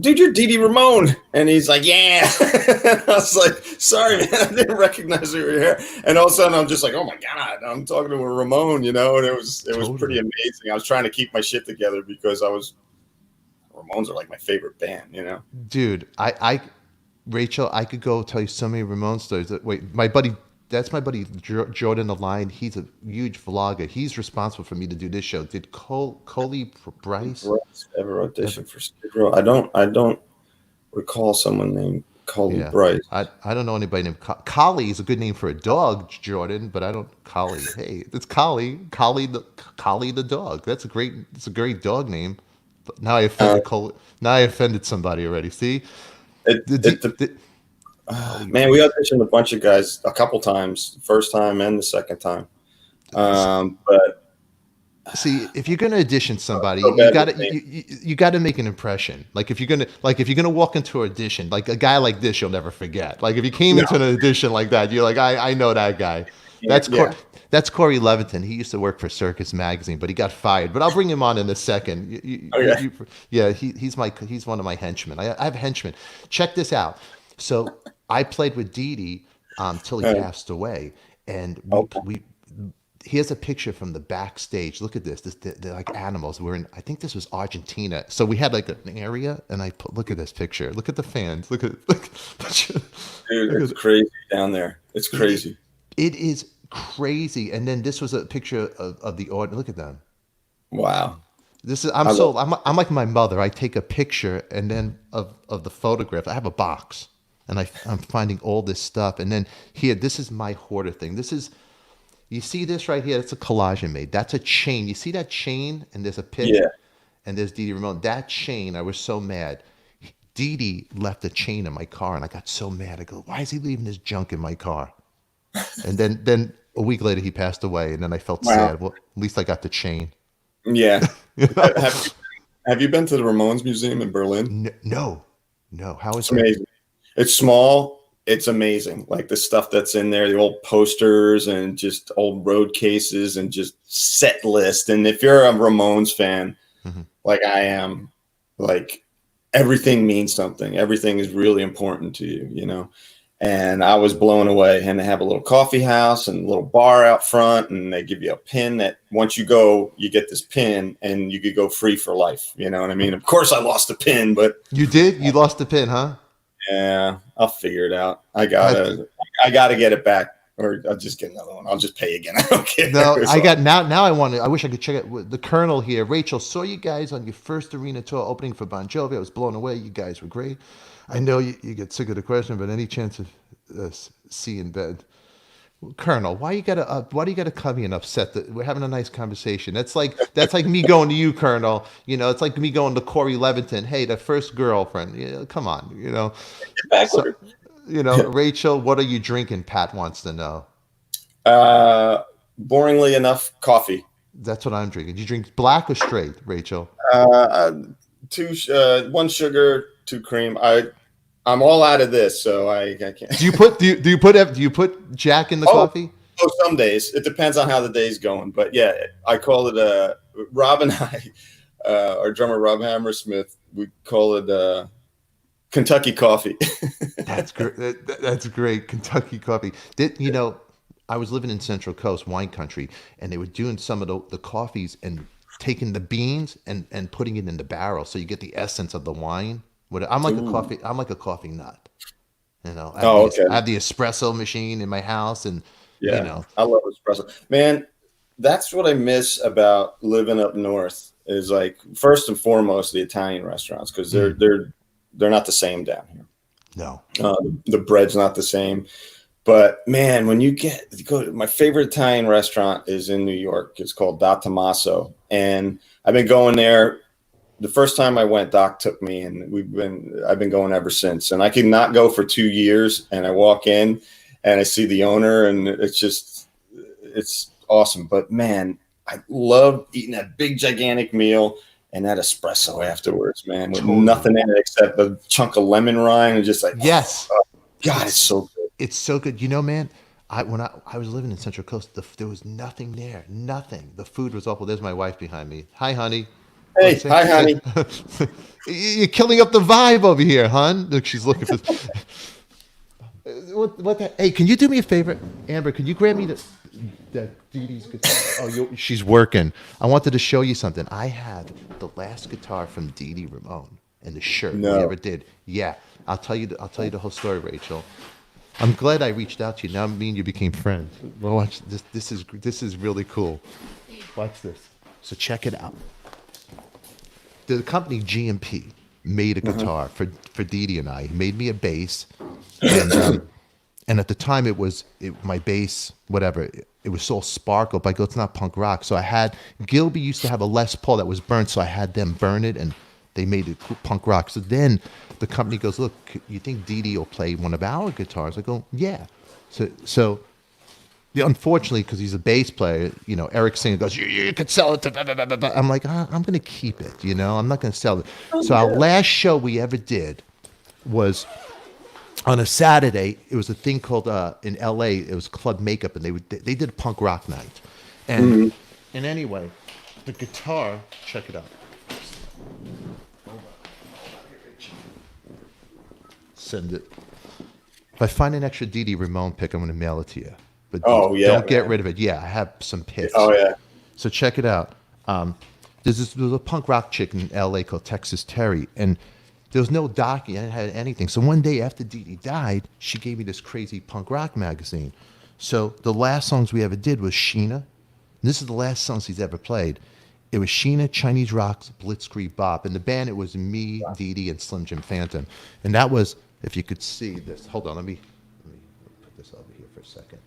"Dude, you're Dee Dee Ramone," and he's like, "Yeah." I was like, "Sorry, man, I didn't recognize you were here." And all of a sudden, I'm just like, "Oh my god, I'm talking to a Ramone," and it was pretty amazing. I was trying to keep my shit together because Ramones are like my favorite band, Dude, Rachel, I could go tell you so many Ramon stories. That's my buddy Jordan Align. He's a huge vlogger. He's responsible for me to do this show. Did Coley Bryce ever audition for Skid Row? I don't recall someone named Collie Yeah. Bryce. I don't know anybody named Collie is a good name for a dog, Jordan, but I don't Collie. Hey, it's Collie the dog. It's a great dog name. But now I Uh, offended now I offended somebody already. See? it, The, it, D- the, the, Collie Man, we Bryce. auditioned a bunch of guys a couple times, first time and the second time. But See, if you're gonna audition somebody, so you bad gotta with names. you gotta make an impression. Like if you're gonna walk into an audition, like a guy like this, you'll never forget. Like if you came No, into an audition like that, you're like, I know that guy. That's yeah. that's Corey Leviton. He used to work for Circus Magazine, but he got fired. But I'll bring him on in a second. Okay. Yeah, he's one of my henchmen. I have henchmen. Check this out. So I played with Dee Dee till he Uh, passed away, and okay. we here's a picture from the backstage. Look at this. They're like animals. We're in. I think this was Argentina. So we had like an area, and look at this picture. Look at the fans. Dude, Look it's at crazy down there. It's crazy. it is crazy. And then this was a picture of the audience. Look at them. Wow. This is I love I'm like my mother. I take a picture and then of the photograph. I have a box, and I'm finding all this stuff. And then here, this is my hoarder thing. This is. You see this right here? That's a collage I made. That's a chain. You see that chain? And there's a pic. Yeah. And there's Dee Dee Ramone. That chain, I was so mad. Dee Dee left a chain in my car, and I got so mad. I go, why is he leaving this junk in my car? And then a week later, he passed away, and then I felt Wow. sad. Well, at least I got the chain. Yeah. You know? Have you been to the Ramones Museum in Berlin? No. How It's is it? amazing. It's small. It's amazing. Like the stuff that's in there, the old posters and just old road cases and just set list. And if you're a Ramones fan, Mhm. like I am, like everything means something. Everything is really important to you, you know? And I was blown away. And they have a little coffee house and a little bar out front. And they give you a pin that once you go, you get this pin and you could go free for life. You know what I mean? Of course I lost the pin, but You did? You lost the pin, huh? yeah, I'll figure it out. I gotta get it back, or I'll just get another one. I'll just pay again. I don't care. No, It's I all- got now. I wish I could check it. With the Colonel here, Rachel, saw you guys on your first arena tour opening for Bon Jovi. I was blown away. You guys were great. I know you get sick of the question, but any chance of C in bed? Colonel, why do you gotta come here and upset that we're having a nice conversation? That's like me going to you, Colonel. You know, it's like me going to Corey Leviton. Hey, the first girlfriend. Yeah, come on. You know, backward. Rachel, what are you drinking? Pat wants to know. Boringly enough, coffee. That's what I'm drinking. Do you drink black or straight, Rachel? One sugar, 2 cream. I'm all out of this, so I can't. Do you put Jack in the coffee? Oh, some days it depends on how the day's going, but yeah, I call it Rob and I, our drummer Rob Hammersmith, we call it Kentucky coffee. That's great. That's great. Kentucky coffee. I was living in Central Coast wine country, and they were doing some of the coffees and taking the beans and putting it in the barrel, so you get the essence of the wine. I'm like a coffee nut. You know, Okay. I have the espresso machine in my house, and Yeah, I love espresso. Man, that's what I miss about living up north is like first and foremost the Italian restaurants because they're not the same down here. No. The bread's not the same. But man, when you go, my favorite Italian restaurant is in New York. It's called Da Tommaso, and I've been going there. The first time I went, Doc took me, and I've been going ever since. And I could not go for 2 years. And I walk in, and I see the owner, and it's awesome. But man, I love eating that big gigantic meal and that espresso afterwards, man, with nothing in it except a chunk of lemon rind and just like Yes. God, it's so good. It's so good. You know, man, when I was living in Central Coast, there was nothing there. Nothing. The food was awful. There's my wife behind me. Hi, honey. Hey, hi, honey. You're killing up the vibe over here, hon. Look, she's looking for. What the? Hey, can you do me a favor, Amber? Can you grab me the Dee Dee's guitar? Oh, she's working. I wanted to show you something. I have the last guitar from Dee Dee Ramone and the shirt we ever did. Yeah, I'll tell you the whole story, Rachel. I'm glad I reached out to you. Now me and you became friends. Well, watch this. This is really cool. Watch this. So check it out. The company GMP made a guitar for Dee Dee and I. He made me a bass, and at the time my bass, whatever, it was so sparkled. But I go, it's not punk rock. So I had Gilby used to have a Les Paul that was burnt, so I had them burn it, and they made it punk rock. So then the company goes, look, you think Dee Dee will play one of our guitars? I go, yeah. So yeah, unfortunately, because he's a bass player, Eric Singer goes, you could sell it to blah, blah, blah, blah, blah. I'm like, I'm going to keep it, I'm not going to sell it. So our last show we ever did was on a Saturday. It was a thing called, in L.A., it was Club Makeup, and they did a punk rock night. And anyway, the guitar, check it out. Send it. If I find an extra Dee Dee Ramone pick, I'm going to mail it to you. But don't get rid of it. Yeah, I have some picks. Oh yeah. So there's a punk rock chick in L.A. called Texas Terry, and there was no docu. I didn't have anything. So one day after Dee Dee died, she gave me this crazy punk rock magazine. So the last songs we ever did was Sheena. And this is the last songs he's ever played. It was Sheena, Chinese Rock's Blitzkrieg Bop. And the band, it was me, Dee Dee, and Slim Jim Phantom. And that was, if you could see this. Hold on, let me put this over here for a second.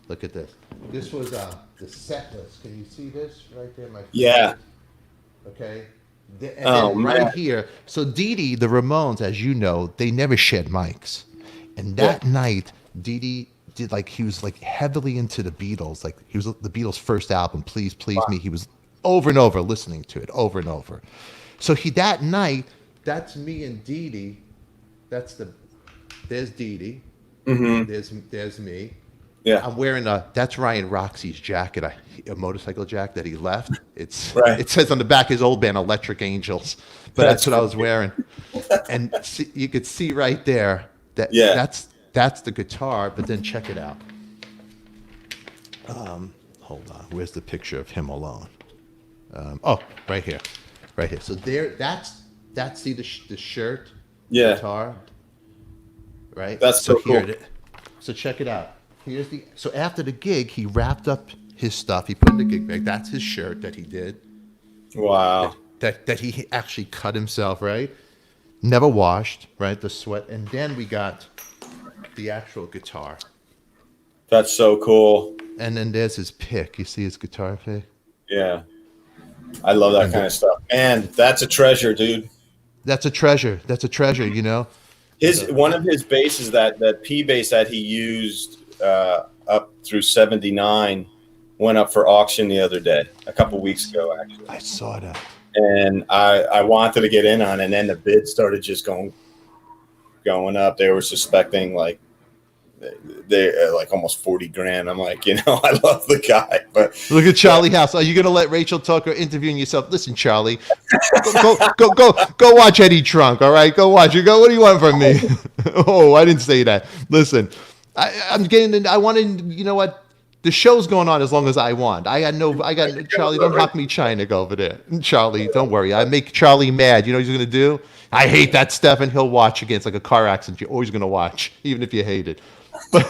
Look at this. This was the set list. Can you see this right there, my friend? Yeah. Okay. And right here. So Dee Dee, the Ramones, as you know, they never shared mics. And that night, Dee Dee did he was heavily into the Beatles. He was the Beatles' first album, Please Please Me. He was over and over listening to it, over and over. So that night, that's me and Dee Dee. There's Dee Dee. Mm-hmm. There's me. Yeah. I'm wearing that's Ryan Roxy's jacket, a motorcycle jacket that he left. It says on the back his old band, Electric Angels, but that's what I was wearing. And you could see right there that's the guitar. But then check it out. Hold on, where's the picture of him alone? Right here. So that's the shirt, guitar, right? That's so cool. So check it out. So after the gig, he wrapped up his stuff. He put in the gig bag. That's his shirt that he did. Wow. That he actually cut himself, right? Never washed, right? The sweat. And then we got the actual guitar. That's so cool. And then there's his pick. You see his guitar pick? Yeah. I love that kind of stuff. And that's a treasure, dude. That's a treasure. One of his basses, that P bass that he used up through 79, went up for auction the other day, a couple weeks ago, actually. I saw that. And I wanted to get in on it, and then the bid started just going up. They were suspecting they're almost 40 grand. I'm like, I love the guy, but look at Charlie House. Are you going to let Rachel talk or interviewing yourself? Listen, Charlie, go watch Eddie Trunk. All right, go watch it. What do you want from me? Oh, I didn't say that. Listen, I'm getting. I wanted. You know what? The show's going on as long as I want. I got Charlie. Don't knock me China over there. Charlie, don't worry. I make Charlie mad. You know what he's going to do? I hate that stuff, and he'll watch again. It's like a car accident. You're always going to watch, even if you hate it. But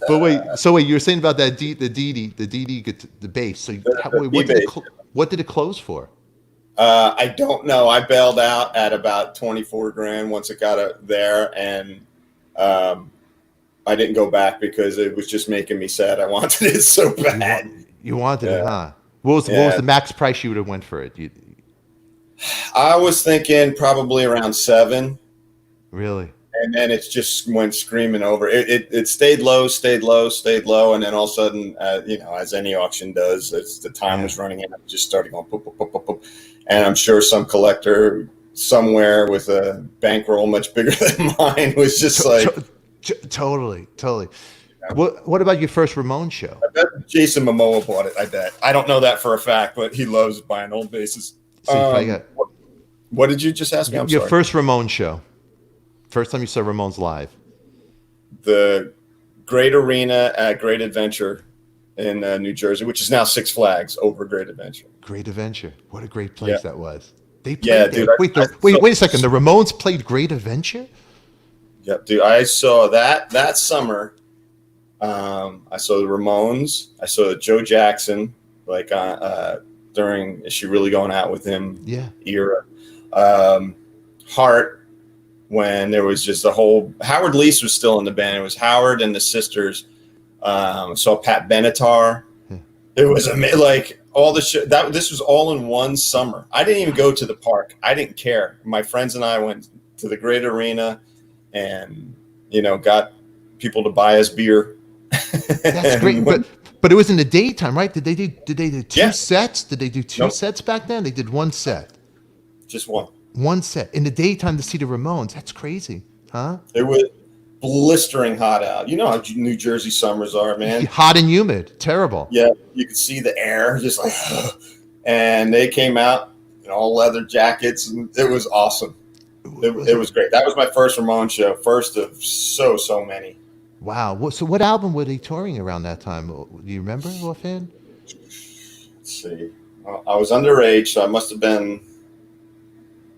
wait. So you were saying about that the bass. So what did it close for? I don't know. I bailed out at about 24 grand once it got there, and I didn't go back because it was just making me sad. I wanted it so bad. You wanted it, huh? What was the max price you would have went for it? I was thinking probably around 7. Really? And then it just went screaming over. It stayed low, and then all of a sudden, as any auction does, as the time was running out, it just started going poop, poop, poop, poop, poop. And I'm sure some collector somewhere with a bankroll much bigger than mine was just totally. What about your first Ramone show? I bet Jason Momoa bought it. I bet. I don't know that for a fact, but he loves buying old basses. What did you just ask me? Your first Ramone show. First time you saw Ramones live. The Great Arena at Great Adventure in New Jersey, which is now Six Flags over Great Adventure. Great Adventure. What a great place that was. They played dude. Wait a second. The Ramones played Great Adventure? Yep, dude. I saw that summer. I saw the Ramones. I saw Joe Jackson, during Is She Really Going Out With Him era. Heart, when there was just a whole Howard Leese was still in the band. It was Howard and the sisters. Saw Pat Benatar. It was like all the shit that this was all in one summer. I didn't even go to the park. I didn't care. My friends and I went to the great arena and, got people to buy us beer. That's great. But it was in the daytime, right? Did they do two sets? Did they do two Nope. sets back then? They did one set. Just one. One set. In the daytime to see the Ramones. That's crazy. Huh? It was blistering hot out. You know how New Jersey summers are, man. Hot and humid. Terrible. Yeah, you could see the air just like, and they came out in all leather jackets, and it was awesome. It was great. That was my first Ramone show, first of so many. Wow. So what album were they touring around that time? Do you remember offhand? Let's see. Well, I was underage, so I must have been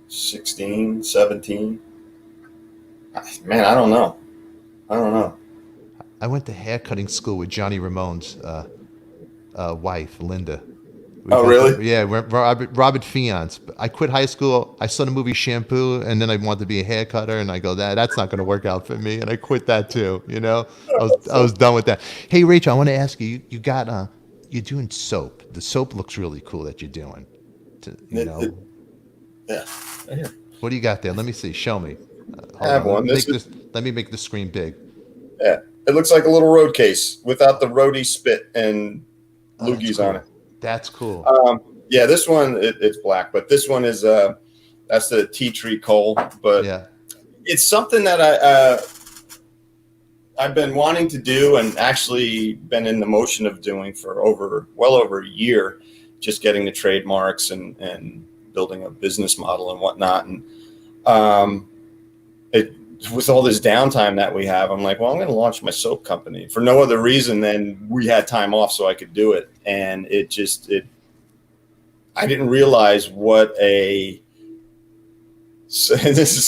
16, 17. Man, I don't know. I went to haircutting school with Johnny Ramone's wife, Linda. Oh, really? Yeah, Robert Fiance. I quit high school. I saw the movie Shampoo, and then I wanted to be a hair cutter, and I go, that's not going to work out for me, and I quit that too. I was done with that. Hey, Rachel, I want to ask you. You got you're doing soap. The soap looks really cool that you're doing. Yeah. Right here. What do you got there? Let me see. Show me. I have one. Let me make the screen big. Yeah, it looks like a little road case without the roadie spit and loogies on it. That's cool. Yeah, this one it's black, but this one is that's the tea tree coal. But yeah, it's something that I've been wanting to do and actually been in the motion of doing for well over a year, just getting the trademarks and building a business model and whatnot. And with all this downtime that we have, I'm like, well, I'm going to launch my soap company for no other reason than we had time off so I could do it. And I didn't realize what this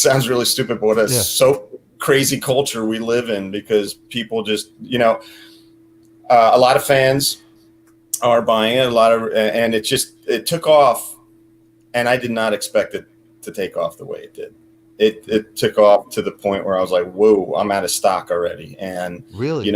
sounds really stupid, but what a soap crazy culture we live in, because people just, a lot of fans are buying it, and it took off, and I did not expect it to take off the way it did. It took off to the point where I was like, whoa, I'm out of stock already. And really,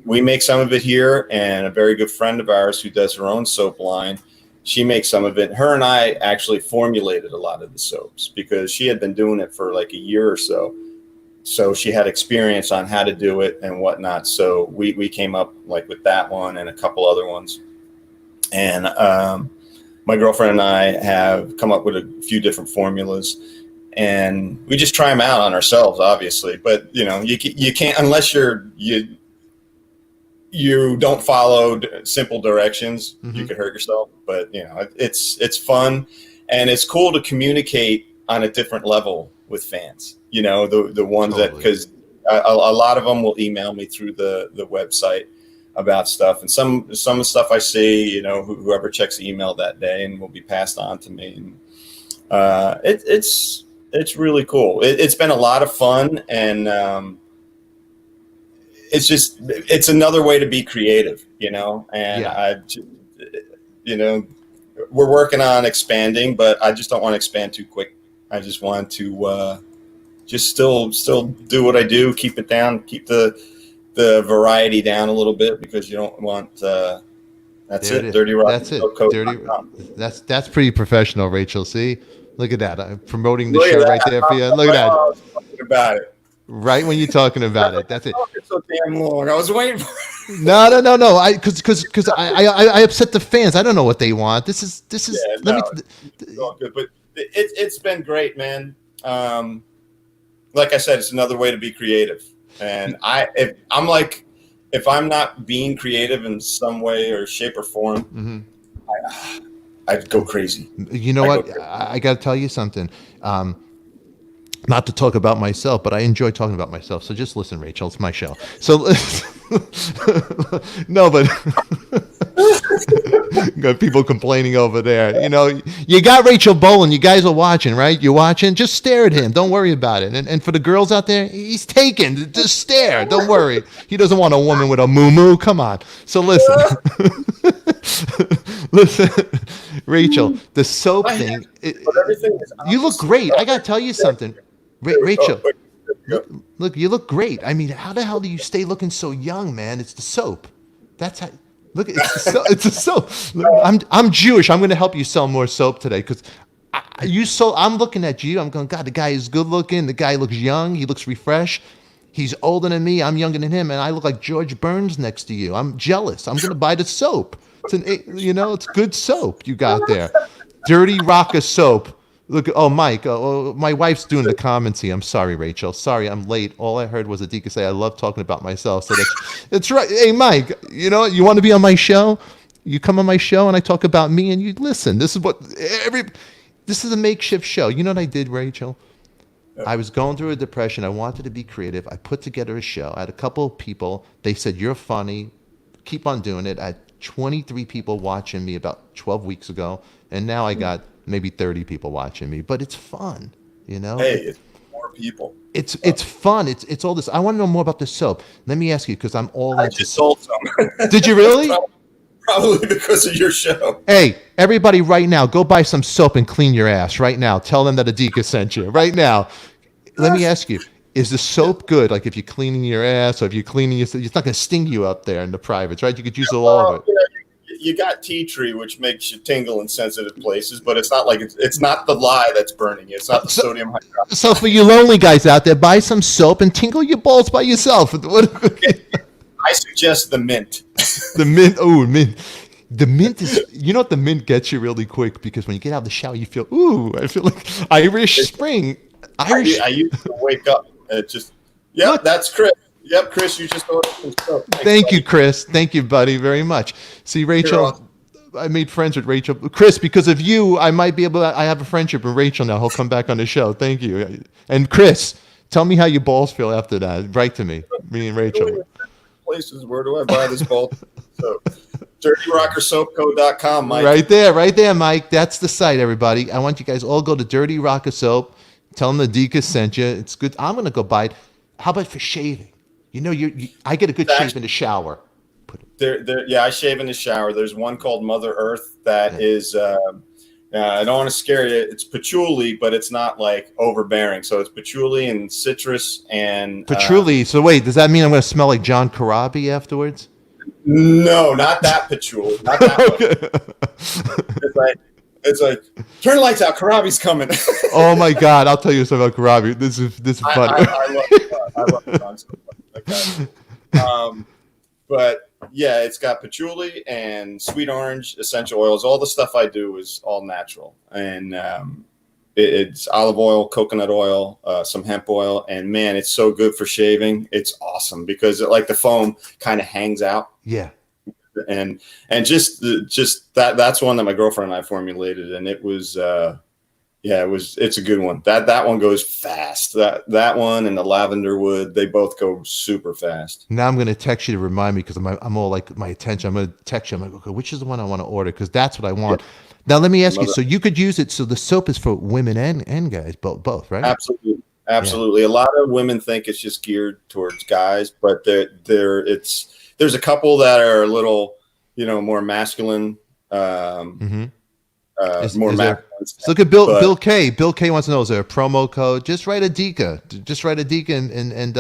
we make some of it here, and a very good friend of ours who does her own soap line, she makes some of it. Her and I actually formulated a lot of the soaps because she had been doing it for like a year or so. So she had experience on how to do it and whatnot. So we came up like with that one and a couple other ones. And my girlfriend and I have come up with a few different formulas. And we just try them out on ourselves, obviously. But you can't unless you don't follow simple directions. Mm-hmm. You could hurt yourself. But it's fun, and it's cool to communicate on a different level with fans. The ones totally. That because a lot of them will email me through the website about stuff, and some stuff I see, whoever checks the email that day, and will be passed on to me. And it's really cool. It's been a lot of fun, and it's another way to be creative, And we're working on expanding, but I just don't want to expand too quick. I just want to just still do what I do, keep it down, keep the variety down a little bit, because you don't want Dirty Rock. That's it. That's pretty professional, Rachel. See. Look at that. I'm promoting the show right there for you. Look at that. Talking about it. Right when you're talking about it. That's it. It's so damn long. I was waiting for it. No. Because I upset the fans. I don't know what they want. This is. It's all good, but it's been great, man. Like I said, it's another way to be creative. And if I'm not being creative in some way or shape or form, mm-hmm. I'd go crazy. You know what? I got to tell you something. Not to talk about myself, but I enjoy talking about myself. So just listen, Rachel. It's my show. So no, but got people complaining over there. You got Rachel Bolan. You guys are watching, right? You're watching. Just stare at him. Don't worry about it. And for the girls out there, he's taken. Just stare. Don't worry. He doesn't want a woman with a moo-moo. Come on. So listen. Listen. Rachel, the soap I thing. But everything is You look opposite. great. I gotta tell you something, Rachel. Oh, wait. Look, you look great. I mean, how the hell do you stay looking so young, man? It's the soap. That's how. Look, it's the soap. It's the soap. Look, I'm Jewish. I'm going to help you sell more soap today because I'm looking at you. I'm going, God, the guy is good looking. The guy looks young. He looks refreshed. He's older than me. I'm younger than him, and I look like George Burns next to you. I'm jealous. I'm going to buy the soap. It's good soap you got there. Dirty Rocker soap. Look, Mike, my wife's doing the comments here. I'm sorry, Rachel. Sorry, I'm late. All I heard was Adika say, I love talking about myself. So that's right. Hey, Mike, you want to be on my show? You come on my show and I talk about me and you listen. This is a makeshift show. You know what I did, Rachel? I was going through a depression. I wanted to be creative. I put together a show. I had a couple of people. They said, you're funny. Keep on doing it. I had 23 people watching me about 12 weeks ago. And now I got maybe 30 people watching me, but it's fun, Hey, it's more people. It's fun. It's all this. I want to know more about the soap. Let me ask you, because I'm all I into just soap. sold some. Did you really? Probably because of your show. Hey, everybody right now, go buy some soap and clean your ass right now. Tell them that Adika sent you right now. Let me ask you, is the soap good? Like if you're cleaning your ass or if you're cleaning your, it's not going to sting you up there in the privates, right? You could use all of it. You got tea tree, which makes you tingle in sensitive places, but it's not like it's not the lye that's burning you. It's not the sodium hydroxide. So for you lonely guys out there, buy some soap and tingle your balls by yourself. I suggest the mint. The mint. Oh, mint. The mint is. You know what the mint gets you really quick because when you get out of the shower, you feel. Ooh, I feel like Irish Spring. I used to wake up and it just. Yep, look, that's Chris. Yep, Chris, you just ordered some soap. Thank you, Chris. Thank you, buddy, very much. See, Rachel, awesome. I made friends with Rachel. Chris, because of you, I might be able to, I have a friendship with Rachel now. He'll come back on the show. Thank you. And Chris, tell me how your balls feel after that. Write to me and Rachel. Places, where do I buy this ball? So, DirtyRockerSoapCo.com, Mike. Right there, Mike. That's the site, everybody. I want you guys all go to Dirty Rocker Soap. Tell them the Adika sent you. It's good. I'm going to go buy it. How about for shaving? I get a good shave in the shower. I shave in the shower. There's one called Mother Earth that is, I don't want to scare you. It's patchouli, but it's not like overbearing. So it's patchouli and citrus and patchouli. So wait, does that mean I'm going to smell like John Corabi afterwards? No, not that patchouli. Not that. It's like turn the lights out. Karabi's coming. Oh my God! I'll tell you something about Karabi. This is funny. I love it. So okay. But yeah, it's got patchouli and sweet orange essential oils. All the stuff I do is all natural, and it's olive oil, coconut oil, some hemp oil, and man, it's so good for shaving. It's awesome because like the foam kind of hangs out. Yeah. And just that's one that my girlfriend and I formulated, and it was it's a good one. That one goes fast. That one and the lavender wood, they both go super fast. Now I'm going to text you to remind me because I'm all like my attention. I'm going to text you. I'm like, okay, which is the one I want to order because that's what I want. Yeah. Now let me ask you. So you could use it. So the soap is for women and guys, both, right? Absolutely. Yeah. A lot of women think it's just geared towards guys, but there's a couple that are a little, more masculine. More masculine. Look at Bill K. Bill K wants to know: is there a promo code? Just write Adika. And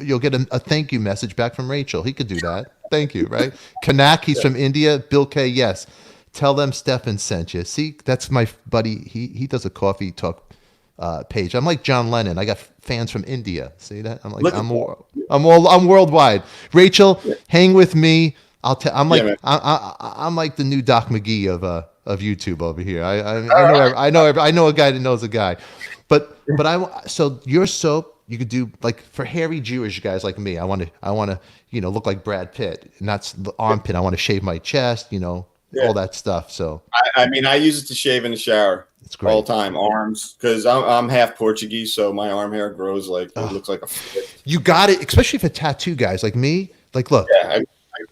you'll get a thank you message back from Rachel. He could do that. Thank you. Right? Kanak. He's from India. Bill K. Yes. Tell them Stefan sent you. See, that's my buddy. He does a coffee talk page. I'm like John Lennon. I got fans from India. See that? I'm worldwide. Rachel, hang with me. I'm like the new Doc McGee of YouTube over here. I know a guy that knows a guy. But so your soap you could do like for hairy Jewish guys like me. I want to look like Brad Pitt, and that's the armpit. I want to shave my chest. All that stuff. So I use it to shave in the shower. It's great. All the time, arms, because I'm half Portuguese, so my arm hair grows like it looks like a foot. You got it, especially for tattoo guys like me. Like, look, I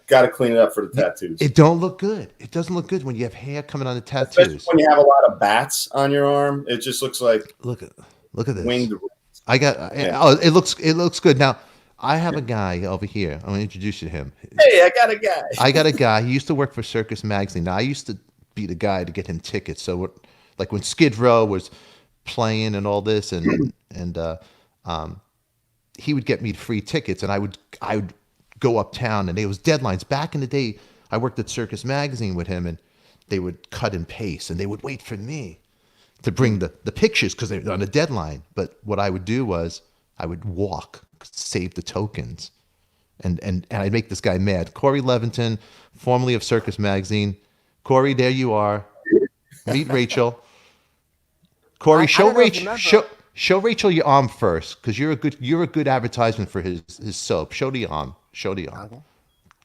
got to clean it up for the tattoos. It don't look good. It doesn't look good when you have hair coming on the tattoos. Especially when you have a lot of bats on your arm, it just looks like look at this. Winged. It looks good. Now I have a guy over here. I'm going to introduce you to him. Hey, I got a guy. He used to work for Circus Magazine. Now I used to be the guy to get him tickets. So like when Skid Row was playing and all this, and he would get me free tickets, and I would go uptown, and there was deadlines. Back in the day, I worked at Circus Magazine with him, and they would cut and paste, and they would wait for me to bring the pictures because they were on a deadline. But what I would do was I would walk, save the tokens, and I'd make this guy mad. Corey Leventon, formerly of Circus Magazine. Corey, there you are. Meet Rachel. Corey, show Rachel your arm first, because you're a good advertisement for his soap. Show the arm. Okay.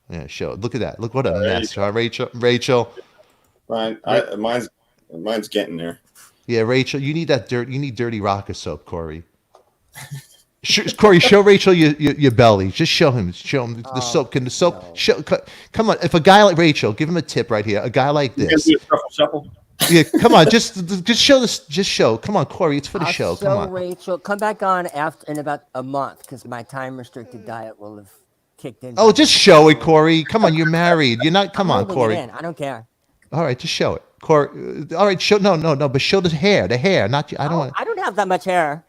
Yeah, show. Look at that. Look what a mess, huh, Rachel. Fine. Mine's getting there. Yeah, Rachel, you need that dirt. You need dirty rocker soap, Corey. Corey, show Rachel your belly. Just show him the soap. Can the soap show? Come on, if a guy like Rachel, give him a tip right here. A guy like this. Shuffle. Yeah, come on, just show this. Just show. Come on, Corey, it's for the show. Come on, Rachel, come back on in about a month, because my time restricted diet will have kicked in. Oh, just show it, Corey. Come on, you're married. You're not. Come on, Corey. I don't care. All right, just show it, Corey. All right, show. No, but show the hair. The hair. Not. I don't want. I don't have that much hair.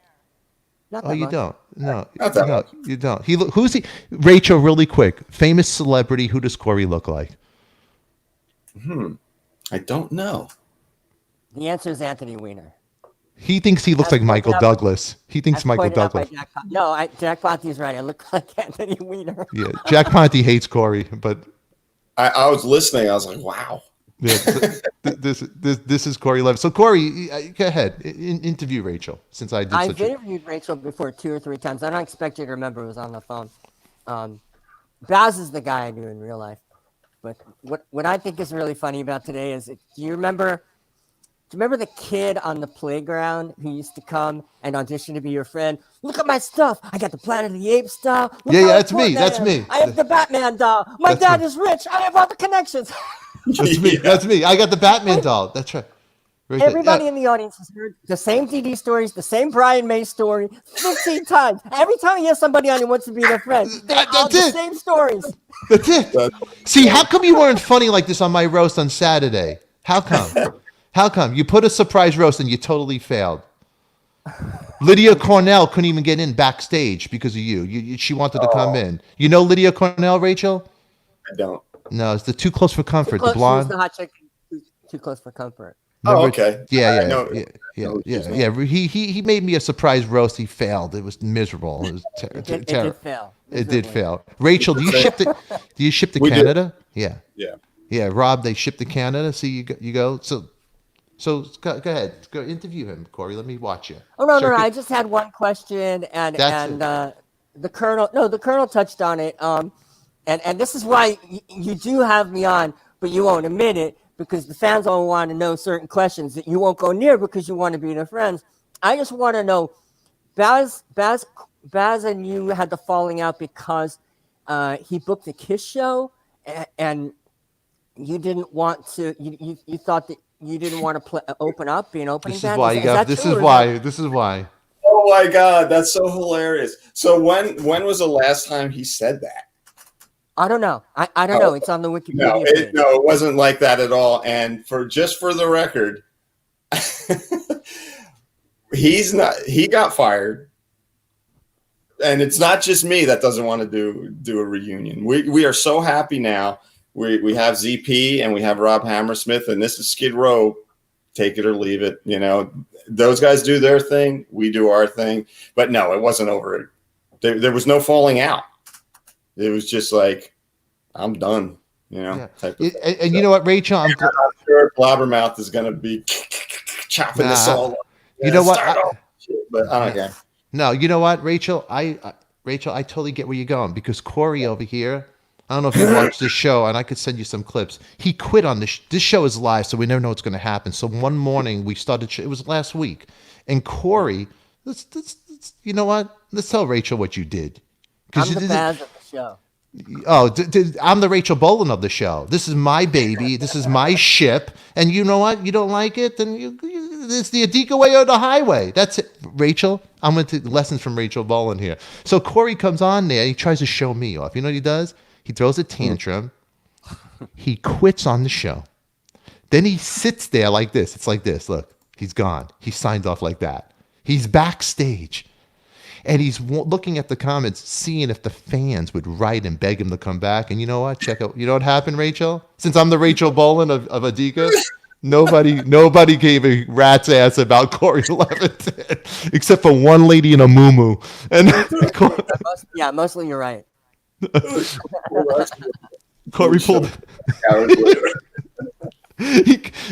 Not that you much. don't. No, much. You don't. Who's he? Rachel, really quick. Famous celebrity. Who does Corey look like? I don't know. The answer is Anthony Weiner. He thinks he looks like Michael Douglas. He thinks Michael Douglas. Jack Ponte's right. I look like Anthony Weiner. Yeah, Jack Ponte hates Corey, but I was listening. I was like, wow. Yeah, this is Corey Levitt. So Corey, go ahead, interview Rachel. Since I did, I've interviewed Rachel before 2 or 3 times. I don't expect you to remember. It was on the phone. Baz is the guy I knew in real life. But what I think is really funny about today is, do you remember the kid on the playground who used to come and audition to be your friend? Look at my stuff. I got the Planet of the Apes doll. Yeah, that's me. That's me. I have the Batman doll. My dad is rich. I have all the connections. That's me. That's me. I got the Batman doll. That's right. Everybody in the audience has heard the same DD stories, the same Brian May story 15 times. Every time you hear somebody on who wants to be their friend, all the same stories. That's it. See, how come you weren't funny like this on my roast on Saturday? How come? How come? You put a surprise roast and you totally failed. Lydia Cornell couldn't even get in backstage because of you. She wanted to come in. You know Lydia Cornell, Rachel? I don't. No, it's the Too Close for Comfort. The blonde. The hot chick. Too Close for Comfort. Oh, okay. Yeah. He made me a surprise roast. He failed. It was miserable. It was terrible. It did fail. Rachel, do you ship to Canada? Yeah. Yeah. Rob, they ship to Canada. See, you go. So go ahead. Go interview him, Corey. Let me watch you. Oh no. I just had one question, and the Colonel touched on it. And this is why you do have me on, but you won't admit it, because the fans all want to know certain questions that you won't go near because you want to be their friends. I just want to know, Baz and you had the falling out because he booked the Kiss show, and you didn't want to. You thought that you didn't want to open up, be an opening band. This is why. Oh my God, that's so hilarious. So when was the last time he said that? I don't know. I don't know. It's on the Wikipedia page. No, it wasn't like that at all. And for the record, he got fired. And it's not just me that doesn't want to do a reunion. We are so happy now. We have ZP and we have Rob Hammersmith, and this is Skid Row. Take it or leave it. You know, those guys do their thing. We do our thing. But no, it wasn't over. There was no falling out. It was just like, I'm done, you know. Yeah. And you know what, Rachel? I'm sure Blabbermouth is going to be chopping this all up. You know what? But I don't care. No, you know what, Rachel? I totally get where you're going, because Corey over here, I don't know if you watched this show, and I could send you some clips. He quit on this. This show is live, so we never know what's going to happen. So one morning we started. It was last week, and Corey, let's you know what? Let's tell Rachel what you did. I'm the Baz of the show. Oh, I'm the Rachel Bolan of the show. This is my baby. This is my ship. And you know what? You don't like it? Then it's the Adika way or the highway. That's it. Rachel, I'm going to take lessons from Rachel Bolan here. So Corey comes on there. He tries to show me off. You know what he does? He throws a tantrum. He quits on the show. Then he sits there like this. It's like this. Look, he's gone. He signed off like that. He's backstage. And he's looking at the comments, seeing if the fans would write and beg him to come back. And you know what? Check out. You know what happened, Rachel? Since I'm the Rachel Bolan of Adika, nobody gave a rat's ass about Corey Leviton, except for one lady in a muumuu. And Yeah, mostly you're right. Corey pulled.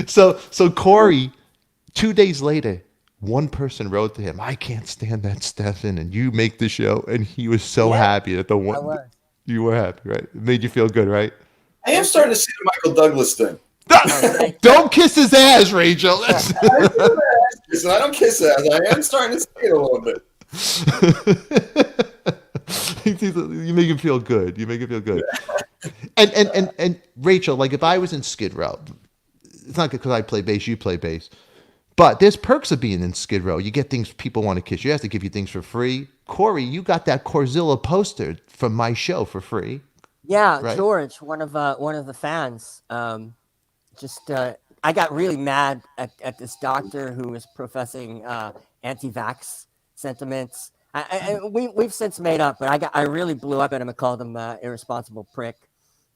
So Corey, 2 days later, one person wrote to him, "I can't stand that Stefan, and you make the show." And he was so happy that you were happy, right? It made you feel good, right? I am starting to see the Michael Douglas thing. Don't kiss his ass, Rachel. Listen, I don't kiss ass. I am starting to see it a little bit. You make him feel good. You make him feel good. And Rachel, like if I was in Skid Row, it's not because I play bass, you play bass. But there's perks of being in Skid Row. You get things people want to kiss. You have to give you things for free. Corey, you got that Corzilla poster from my show for free. Yeah, right? George, one of the fans. I got really mad at this doctor who was professing anti-vax sentiments. We've since made up, but I really blew up at him and called him irresponsible prick.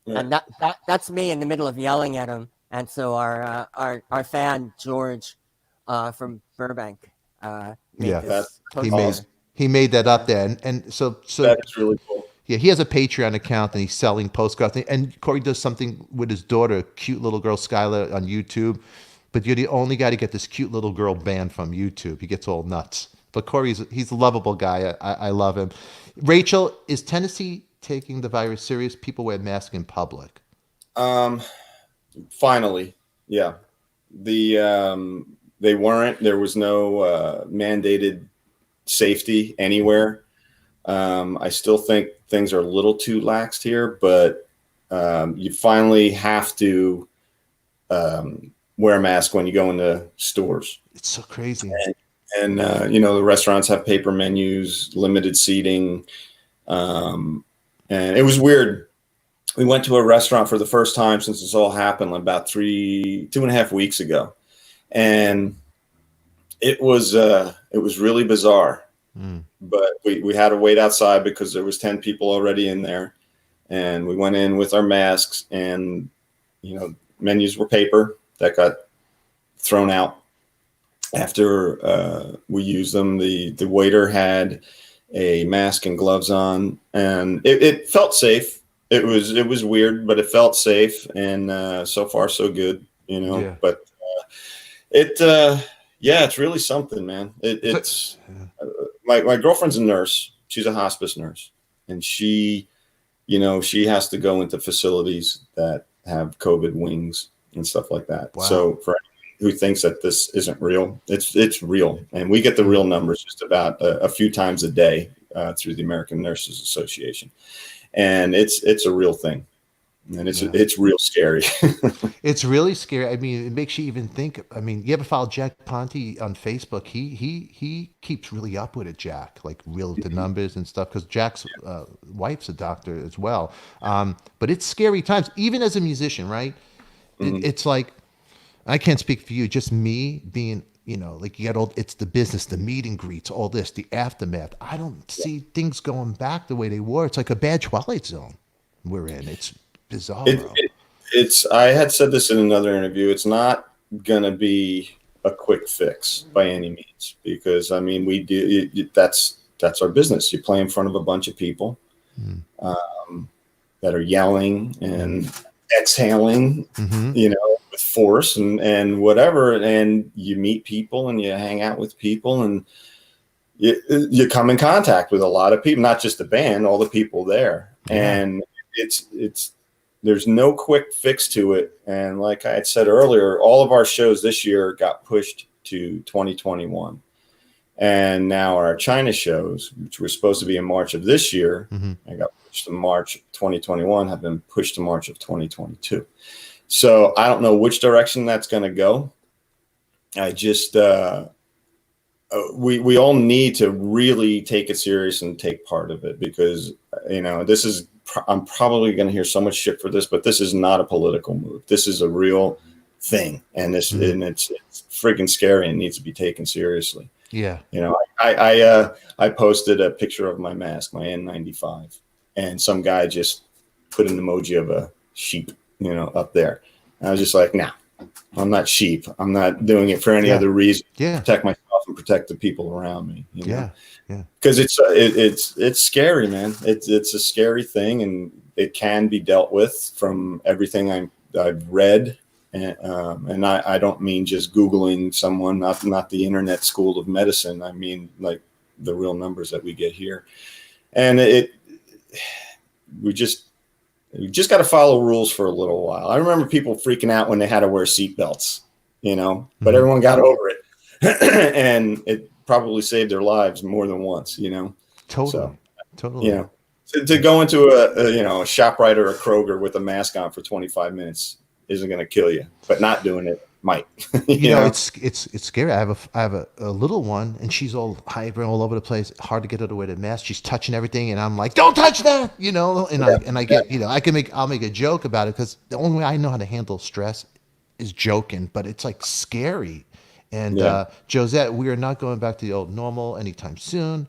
Yeah. And that's me in the middle of yelling at him. And so our fan George from Burbank he made that up there, and so that's really cool. Yeah, he has a Patreon account and he's selling postcards. And Corey does something with his daughter, a cute little girl, Skylar, on YouTube. But you're the only guy to get this cute little girl banned from YouTube. He gets all nuts. But he's a lovable guy. I love him. Rachel, is Tennessee taking the virus serious? People wear masks in public. Finally, yeah. They weren't. There was no mandated safety anywhere. I still think things are a little too laxed here, but you finally have to wear a mask when you go into stores. It's so crazy. And the restaurants have paper menus, limited seating. And it was weird. We went to a restaurant for the first time since this all happened about 2.5 weeks ago. And it was really bizarre. But we had to wait outside because there was 10 people already in there, and we went in with our masks, and menus were paper that got thrown out after we used them. The waiter had a mask and gloves on, and it felt safe. It was weird, but it felt safe, and so far so good, Yeah. But it's really something, man. It's my girlfriend's a nurse. She's a hospice nurse, and she has to go into facilities that have COVID wings and stuff like that. Wow. So for anyone who thinks that this isn't real, it's real, and we get the real numbers just about a few times a day through the American Nurses Association, and it's a real thing. And it's real scary. It's really scary. I mean, it makes you even think. I mean, you ever follow Jack Ponte on Facebook? He keeps really up with it, Jack, like the numbers and stuff, because Jack's wife's a doctor as well. But it's scary times, even as a musician, right? It's like, I can't speak for you, just me being, like you got it's the business, the meet and greets, all this, the aftermath. I don't see things going back the way they were. It's like a bad Twilight Zone we're in. It's bizarre. I had said this in another interview. It's not gonna be a quick fix by any means, because I mean we do. That's our business. You play in front of a bunch of people that are yelling and exhaling, with force and whatever. And you meet people and you hang out with people and you come in contact with a lot of people, not just the band, all the people there, and it's. There's no quick fix to it. And like I had said earlier, all of our shows this year got pushed to 2021. And now our China shows, which were supposed to be in March of this year, and got pushed to March of 2021, have been pushed to March of 2022. So I don't know which direction that's going to go. I just, we all need to really take it serious and take part of it, because, I'm probably going to hear so much shit for this, but this is not a political move. This is a real thing, and it's freaking scary and needs to be taken seriously. Yeah. You know, I posted a picture of my mask, my N95, and some guy just put an emoji of a sheep, up there. And I was just like, nah, I'm not sheep. I'm not doing it for any other reason. Yeah. Protect myself and protect the people around me. Yeah. Because it's scary, man. It's a scary thing, and it can be dealt with from everything I've read. And I don't mean just Googling someone, not the internet school of medicine. I mean like the real numbers that we get here. And we just got to follow rules for a little while. I remember people freaking out when they had to wear seatbelts, but everyone got over it. And it probably saved their lives more than once, Totally. To go into a ShopRite or a Kroger with a mask on for 25 minutes isn't going to kill you, but not doing it might. It's scary. I have a little one, and she's all hyper all over the place. Hard to get her to wear the mask. She's touching everything, and I'm like, "Don't touch that," And I get, I'll make a joke about it because the only way I know how to handle stress is joking, but it's like scary. And Josette, we are not going back to the old normal anytime soon.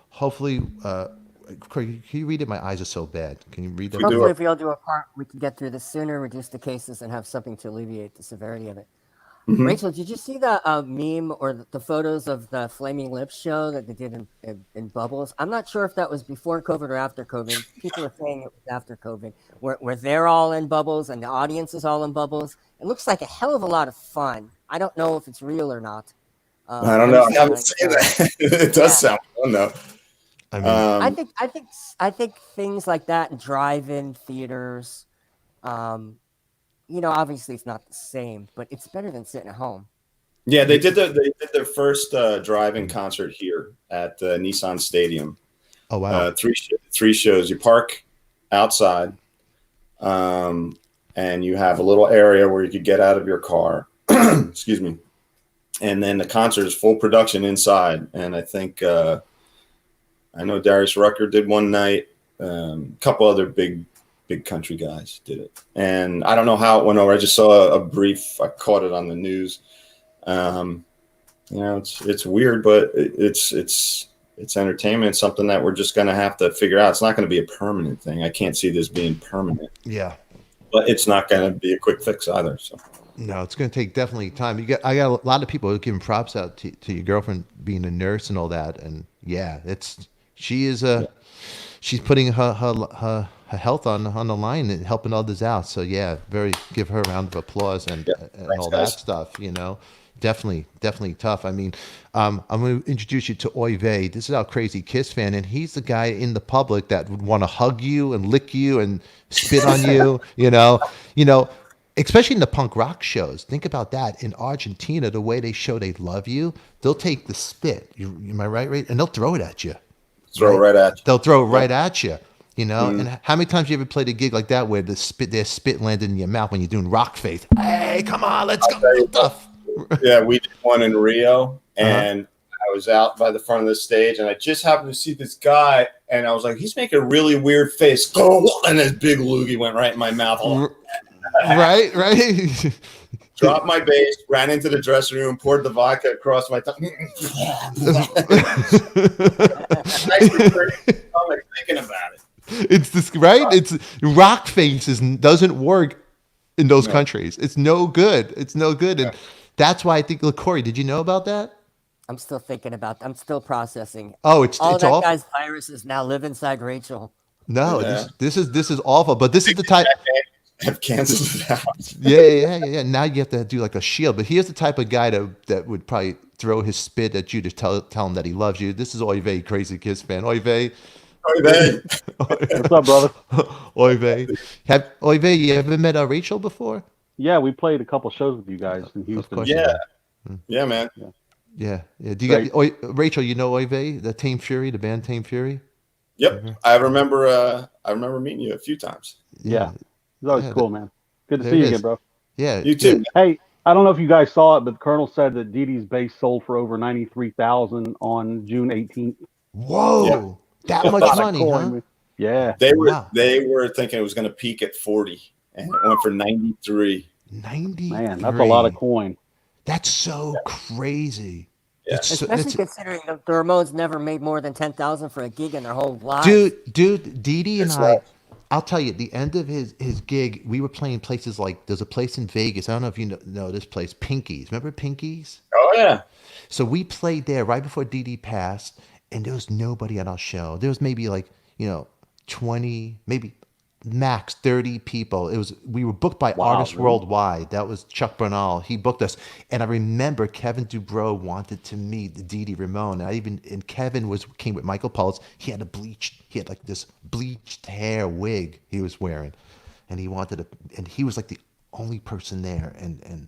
Hopefully, Craig, can you read it? My eyes are so bad. Can you read that? Hopefully, if we all do our part, we can get through this sooner, reduce the cases, and have something to alleviate the severity of it. Mm-hmm. Rachel, did you see the meme or the photos of the Flaming Lips show that they did in Bubbles? I'm not sure if that was before COVID or after COVID. People are saying it was after COVID, where they're all in bubbles and the audience is all in bubbles. It looks like a hell of a lot of fun. I don't know if it's real or not. I don't know. I haven't seen that. It does sound fun though. I mean, I think things like that in drive-in theaters, obviously it's not the same, but it's better than sitting at home. Yeah, they did their first drive-in concert here at Nissan Stadium. Oh wow! Three shows. You park outside, and you have a little area where you could get out of your car. Excuse me. And then the concert is full production inside, and I think. I know Darius Rucker did one night. A couple other big country guys did it, and I don't know how it went over. I just saw a brief. I caught it on the news. It's weird, but it's entertainment. It's something that we're just going to have to figure out. It's not going to be a permanent thing. I can't see this being permanent. Yeah, but it's not going to be a quick fix either. So. No, it's going to take definitely time. I got a lot of people giving props out to your girlfriend being a nurse and all that, and yeah, she's putting her health on the line and helping others out. So yeah, give her a round of applause and all that stuff. Definitely tough. I mean, I'm going to introduce you to Oy Vey. This is our crazy Kiss fan, and he's the guy in the public that would want to hug you and lick you and spit on you. Especially in the punk rock shows. Think about that. In Argentina, the way they show they love you, they'll take the spit. Am I right? And they'll throw it at you. Throw it right at you. They'll throw it right at you. And how many times you ever played a gig like that where their spit landed in your mouth when you're doing rock face? Hey, come on, let's go. Stuff. Yeah, we did one in Rio, and I was out by the front of the stage, and I just happened to see this guy, and I was like, he's making a really weird face. And this big loogie went right in my mouth. Right. Dropped my bass, ran into the dressing room, poured the vodka across my tongue. I'm like thinking about it. It's this right. It's rock faces doesn't work in those countries. It's no good. And that's why I think. Look, Corey, did you know about that? I'm still thinking about. I'm still processing. Oh, it's that awful. Guy's viruses now live inside Rachel. No, this is awful. But this is the type. Have canceled it out. Yeah. Now you have to do like a shield. But here's the type of guy that would probably throw his spit at you to tell him that he loves you. This is Oy Vey, crazy Kiss fan. Oy Vey. What's up, brother? Oy Vey. Oy Vey, you ever met Rachel before? Yeah, we played a couple shows with you guys in Houston. Yeah, man. Yeah. Do you got Rachel? You know Oy Vey, the Tame Fury, the band Tame Fury? Yep, I remember meeting you a few times. Yeah. It's always cool, man. Good to see you again, bro. Yeah. You too. Hey, I don't know if you guys saw it, but the Colonel said that Dee Dee's bass sold for over $93,000 on June 18th. Whoa. That much money, huh? Yeah. They were thinking it was going to peak at 40, and it went for 93. 93. Man, that's a lot of coin. That's so crazy. Yeah. It's so, Especially considering the Ramones never made more than 10,000 for a gig in their whole lives. dude, Dee and It's I. not- I'll tell you, at the end of his gig, we were playing places like there's a place in Vegas. I don't know if you know this place, Pinky's. Remember Pinky's? Oh yeah. So we played there right before Dee passed, and there was nobody at our show. There was maybe like 20, maybe max 30 people. We were booked by Artists really? Worldwide. That was Chuck Bernal. He booked us, and I remember Kevin Dubrow wanted to meet Dee Ramone. And Kevin came with Michael Pulse. He had like this bleached hair wig he was wearing, and and he was like the only person there, and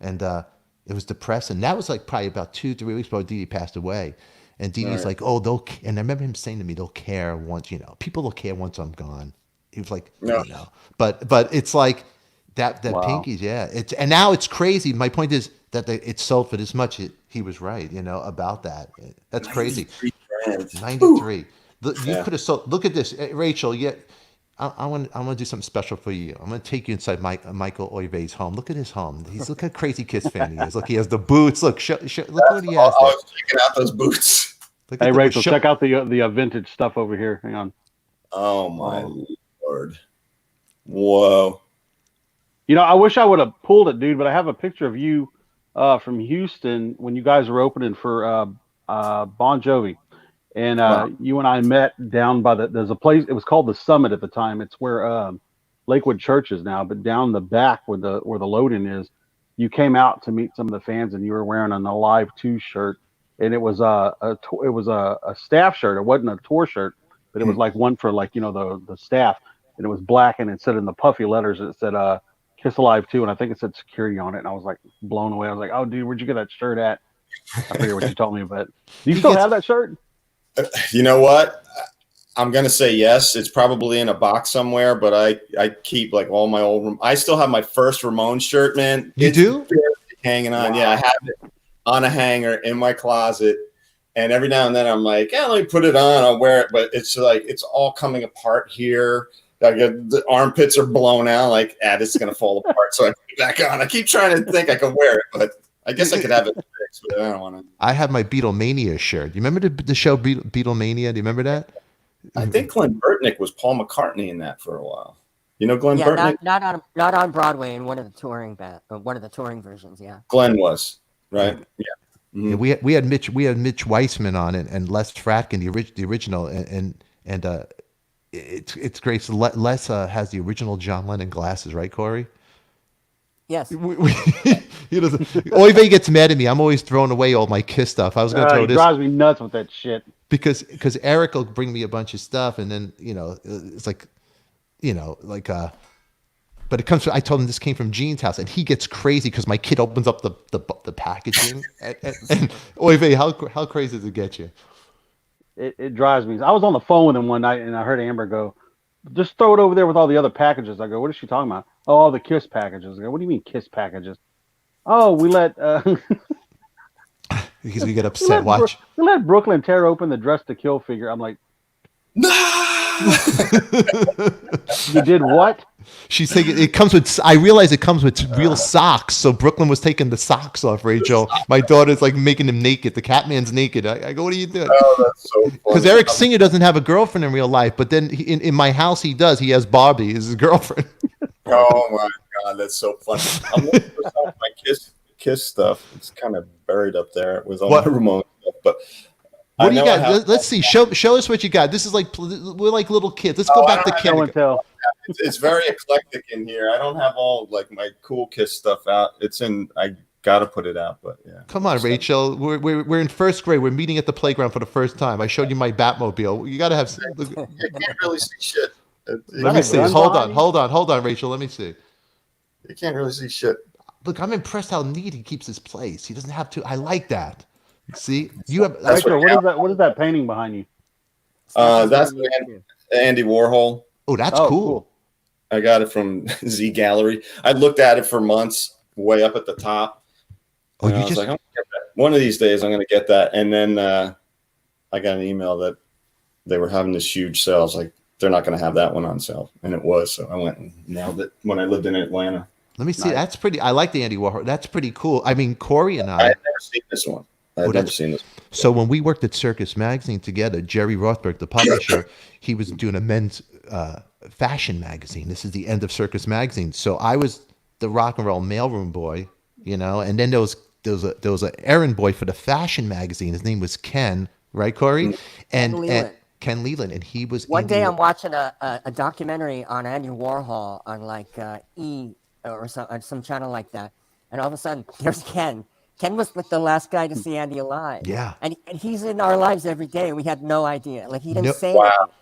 it was depressing. That was like probably about 2-3 weeks before Dee passed away. And Dee Dee's like, oh, and I remember him saying to me, they'll care once, people will care once I'm gone. He was like, No. but it's like that Wow. Pinkies, yeah. And now it's crazy. My point is that it sold for this much. He was right, about that. That's crazy. 93. You Yeah. could have sold. Look at this, Rachel. Yeah, I want to do something special for you. I'm going to take you inside Michael Oive's home. Look at his home. Look how crazy Kiss fan he is. Look, he has the boots. Look, look what he I has there. was checking out those boots. Look Hey, at Rachel, check out the vintage stuff over here. Hang on. Oh my Lord. Whoa. I wish I would have pulled it, dude, but I have a picture of you from Houston when you guys were opening for Bon Jovi. And you and I met down by there's a place, it was called the Summit at the time. It's where Lakewood Church is now, but down the back where the load-in is, you came out to meet some of the fans, and you were wearing an Alive 2 shirt. And it was a staff shirt. It wasn't a tour shirt, but it was like one for the staff. And it was black, and it said in the puffy letters, it said Kiss Alive 2, and I think it said security on it. And I was like blown away. I was like, oh, dude, where'd you get that shirt at? I forget what you told me, but do you still have that shirt? You know what? I'm gonna say yes. It's probably in a box somewhere, but I keep like all my old. I still have my first Ramone shirt, man. You do? Hanging on. Wow. Yeah, I have it on a hanger in my closet, and every now and then I'm like, yeah, let me put it on. I'll wear it, but it's like it's all coming apart here. The armpits are blown out. Like, this is gonna fall apart. So I put it back on. I keep trying to think I can wear it, but I guess I could have it fixed, but I don't want to. I have my Beatlemania shirt. You remember the show Beatlemania? Do you remember that? I think Glenn Burtnick was Paul McCartney in that for a while. You know Glenn Burtnick? Not on Broadway in one of the touring versions. Yeah, Glenn was right. Yeah. Mm-hmm. Yeah, we had Mitch Weissman on it and Les Fratkin, the original, and it's great. So Les has the original John Lennon glasses, right, Corey? yes. Oive gets mad at me. I'm always throwing away all my Kiss stuff. I was going to throw It this. drives me nuts with that shit. Because Eric will bring me a bunch of stuff, and then it's like, but it comes from, I told him this came from Gene's house, and he gets crazy because my kid opens up the packaging. and Oive, how crazy does it get you? It drives me. I was on the phone with him one night, and I heard Amber go, just throw it over there with all the other packages. I go, what is she talking about? Oh, all the Kiss packages. I go, what do you mean Kiss packages? Oh, we let because we get upset. We let Brooklyn tear open the Dress to Kill figure. I'm like, No. you did what? She's taking it comes with. I realize it comes with real socks. So Brooklyn was taking the socks off. Rachel, my daughter's like making him naked. The Catman's naked. I go, what are you doing? Oh, that's so funny. Because Eric Singer doesn't have a girlfriend in real life, but then in my house he does. He has Barbie as his girlfriend. Oh my God, that's so funny. I'm looking for some of my Kiss stuff. It's kind of buried up there with all the Ramone stuff. But what do you got? Let's see. Show us what you got. This is like we're like little kids. Let's go back to kindergarten. It's very eclectic in here. I don't have all like my cool Kiss stuff out. It's in. I gotta put it out, but yeah. Come on, Rachel. We're in first grade. We're meeting at the playground for the first time. I showed you my Batmobile. You gotta have. You can't really see shit. Let me see. Hold on, Rachel. Let me see. You can't really see shit. Look, I'm impressed how neat he keeps his place. He doesn't have to. I like that. See, you have. Rachel, what is that? What is that painting behind you? That's Andy Warhol. Oh, that's cool. I got it from Z Gallery. I looked at it for months, way up at the top. Oh, I was like, I'm gonna get that. One of these days, I'm going to get that. And then I got an email that they were having this huge sale. I was like, they're not going to have that one on sale, and it was. So I went and nailed it when I lived in Atlanta. Let me see. Nice. That's pretty. I like the Andy Warhol. That's pretty cool. I mean, Corey and I I. had never seen this one. I had Oh, never that's- seen this. So when we worked at Circus Magazine together, Jerry Rothberg, the publisher, he was doing a men's fashion magazine. This is the end of Circus Magazine. So I was the rock and roll mailroom boy, and then there was an errand boy for the fashion magazine. His name was Ken, right, Corey? And Leland. Ken Leland, and he was One Andy day Wa- I'm watching a documentary on Andy Warhol on like E or some channel like that, and all of a sudden there's Ken. Ken was like the last guy to see Andy alive. Yeah. and he's in our lives every day. We had no idea. Like he didn't No- say Wow. anything.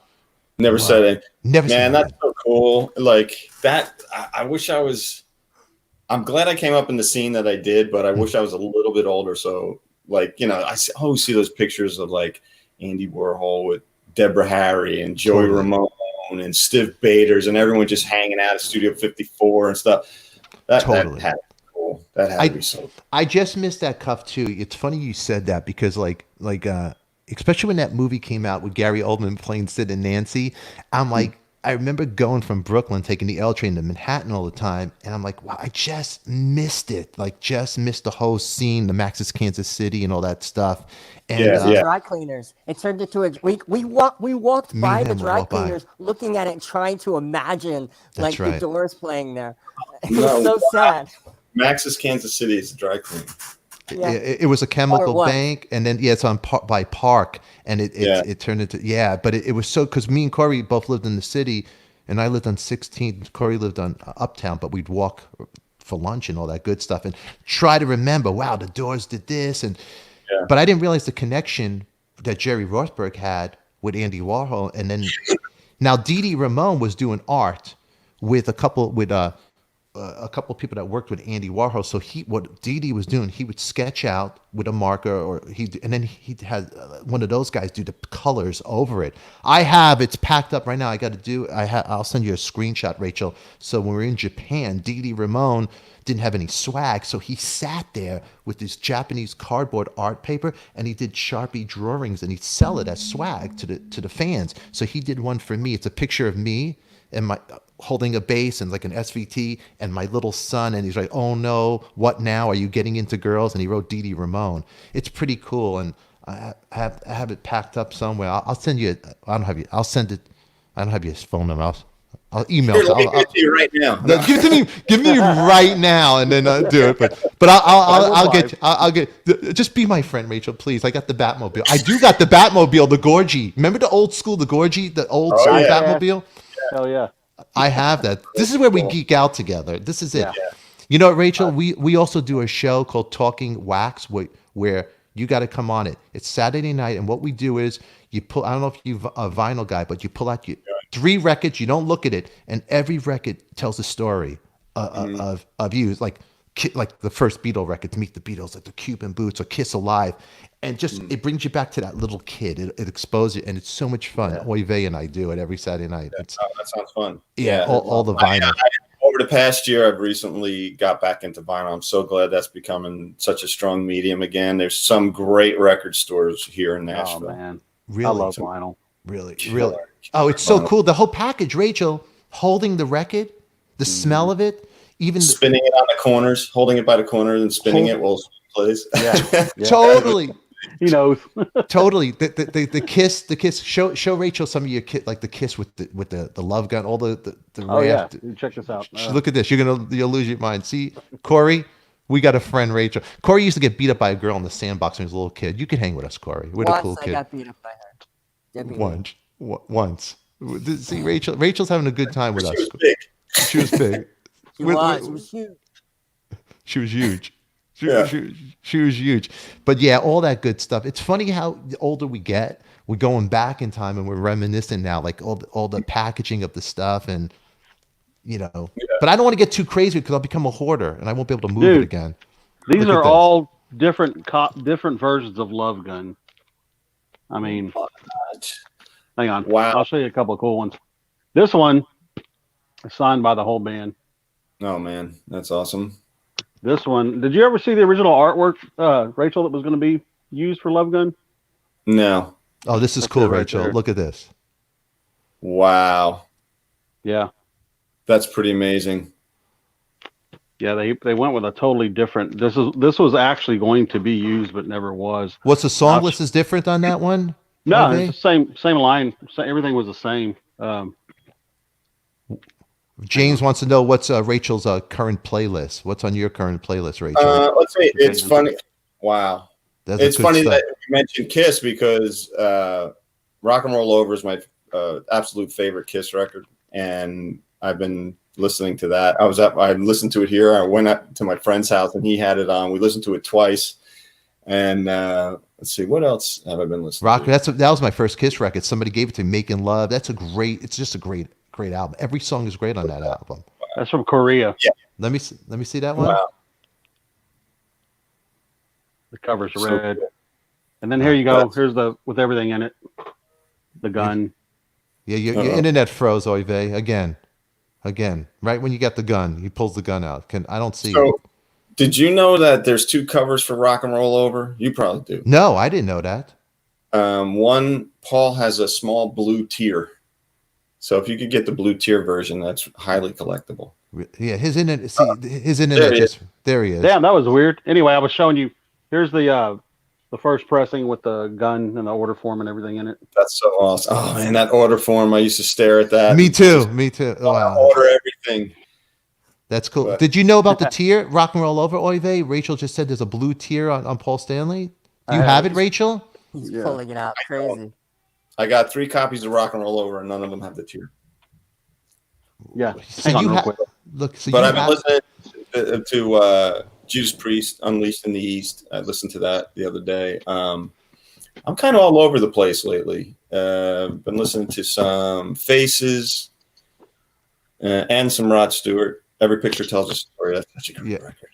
Never said it. Never Man, seen that's that. so cool. Like that. I wish I was. I'm glad I came up in the scene that I did, but I wish I was a little bit older. So, like, always see those pictures of like Andy Warhol with Deborah Harry and Joey Totally. Ramone and Stiv Bators and everyone just hanging out at Studio 54 and stuff. That Totally. had to be cool. That had to be so. I just missed that cuff too. It's funny you said that because especially when that movie came out with Gary Oldman playing Sid and Nancy, I'm like, I remember going from Brooklyn, taking the L train to Manhattan all the time, and I'm like, wow, I just missed it. Like, just missed the whole scene, the Max's Kansas City and all that stuff. And Yeah. Dry cleaners. It turned into a we walked Me by and the him would dry walk by. cleaners, looking at it, and trying to imagine That's like right. the Doors playing there. It No, was so sad. Max's Kansas City is a dry clean. Yeah. it was a chemical was. bank, and then it's on by Park, and it turned into but it was so because me and Corey both lived in the city, and I lived on 16th. Corey lived on Uptown, but we'd walk for lunch and all that good stuff, and try to remember. Wow, the Doors did this, but I didn't realize the connection that Jerry Rothberg had with Andy Warhol, and then now Dee Dee Ramone was doing art with a couple of people that worked with Andy Warhol. So what Dee Dee was doing, he would sketch out with a marker, and then he had one of those guys do the colors over it. It's packed up right now. I'll send you a screenshot, Rachel. So when we were in Japan, Dee Dee Ramone didn't have any swag, so he sat there with this Japanese cardboard art paper, and he did Sharpie drawings, and he'd sell it as swag to the fans. So he did one for me. It's a picture of me and my holding a bass and like an SVT and my little son, and he's like, "Oh no, what now? Are you getting into girls?" And he wrote Dee Dee Ramone. It's pretty cool, and I have it packed up somewhere. I'll send you. I don't have you. I'll send it. I don't have your phone number. I'll email. Here, let me give it to you right now. No, give it to me. Give me right now, and then do it. But I'll get you. I'll get. Just be my friend, Rachel, please. I got the Batmobile. I do got the Batmobile, the Gorgie. Remember the old school, the Gorgie, the old school yeah. Batmobile. Hell yeah. I have that. This is where we geek out together. This is it. Yeah. You know what, Rachel? We also do a show called Talking Wax where you got to come on it. It's Saturday night, and what we do is you pull. I don't know if you're a vinyl guy, but you pull out 3 records. You don't look at it, and every record tells a story of you. Like the first Beatle records, Meet the Beatles, like the Cuban Boots or Kiss Alive, and just it brings you back to that little kid. It exposes you, and it's so much fun. Oy vey and I do it every Saturday night. That sounds fun. All the vinyl. Over the past year, I've recently got back into vinyl. I'm so glad that's becoming such a strong medium again. There's some great record stores here in Oh Nashville. man, Really? I love vinyl. Really. Oh, it's so cool. The whole package, Rachel, holding the record, the smell of it, even Spinning it on the corners, holding it by the corners and spinning it while it plays. Yeah. totally. He knows. Totally. The kiss. Show Rachel some of your kiss, like the kiss with the love gun, all the Oh yeah. raft. Check this out. Look at this. You'll lose your mind. See, Corey, we got a friend, Rachel. Corey used to get beat up by a girl in the sandbox when he was a little kid. You can hang with us, Corey. We're the Once cool I kid. got beat up by her. Get me. Once. See, Rachel's having a good time with She us. was big. She was big. She was huge. She was huge. Yeah. She was huge. But yeah, all that good stuff. It's funny how the older we get, we're going back in time and we're reminiscing now, like all the packaging of the stuff and But I don't want to get too crazy because I'll become a hoarder and I won't be able to move it again. These Look at are this. all different versions of Love Gun. I mean, hang on. Wow. I'll show you a couple of cool ones. This one is signed by the whole band. Oh man, that's awesome. This one, did you ever see the original artwork, Rachel, that was going to be used for Love Gun? No. Oh, this is That's cool, it right Rachel. there. Look at this. Wow. Yeah. That's pretty amazing. Yeah, they went with a totally different. This was actually going to be used, but never was. What's the song Now, list is different on that one? no, it's the Okay. same line. Everything was the same. James wants to know what's Rachel's current playlist. What's on your current playlist, Rachel? Let's see. It's funny. Wow. That's It's good funny stuff. that you mentioned Kiss because Rock and Roll Over is my absolute favorite Kiss record, and I've been listening to that. I listened to it here. I went up to my friend's house and he had it on. We listened to it twice, and let's see, what else have I been listening to? That was my first Kiss record. Somebody gave it to me, Making Love. It's just a great album. Every song is great on that album. That's from Korea. Yeah. Let me see that one. Wow. The cover's So red. cool. And then here you go. Here's with everything in it. The gun. Yeah, your internet froze, Oive. Again. Right when you got the gun, he pulls the gun out. I don't see it. So, did you know that there's 2 covers for Rock and Roll Over? You probably do. No, I didn't know that. One, Paul has a small blue tear. So if you could get the blue tear version, that's highly collectible. Yeah, his internet. His internet there he is. Damn, that was weird. Anyway, I was showing you. Here's the first pressing with the gun and the order form and everything in it. That's so awesome. Oh man, that order form, I used to stare at that. Me too. Oh, wow. Order everything. That's cool. But- Did you know about the tier? Rock and Roll Over, Oive? Rachel just said there's a blue tier on Paul Stanley. Do you have it, Rachel? He's Yeah. pulling it out crazy. I got 3 copies of Rock and Roll Over, and none of them have the tier. Yeah. So Hang on you real have quick. look. So But you I've been have, listening to Judas Priest, Unleashed in the East. I listened to that the other day. I'm kind of all over the place lately. Been listening to some Faces and some Rod Stewart. Every Picture Tells a Story. That's such a great record.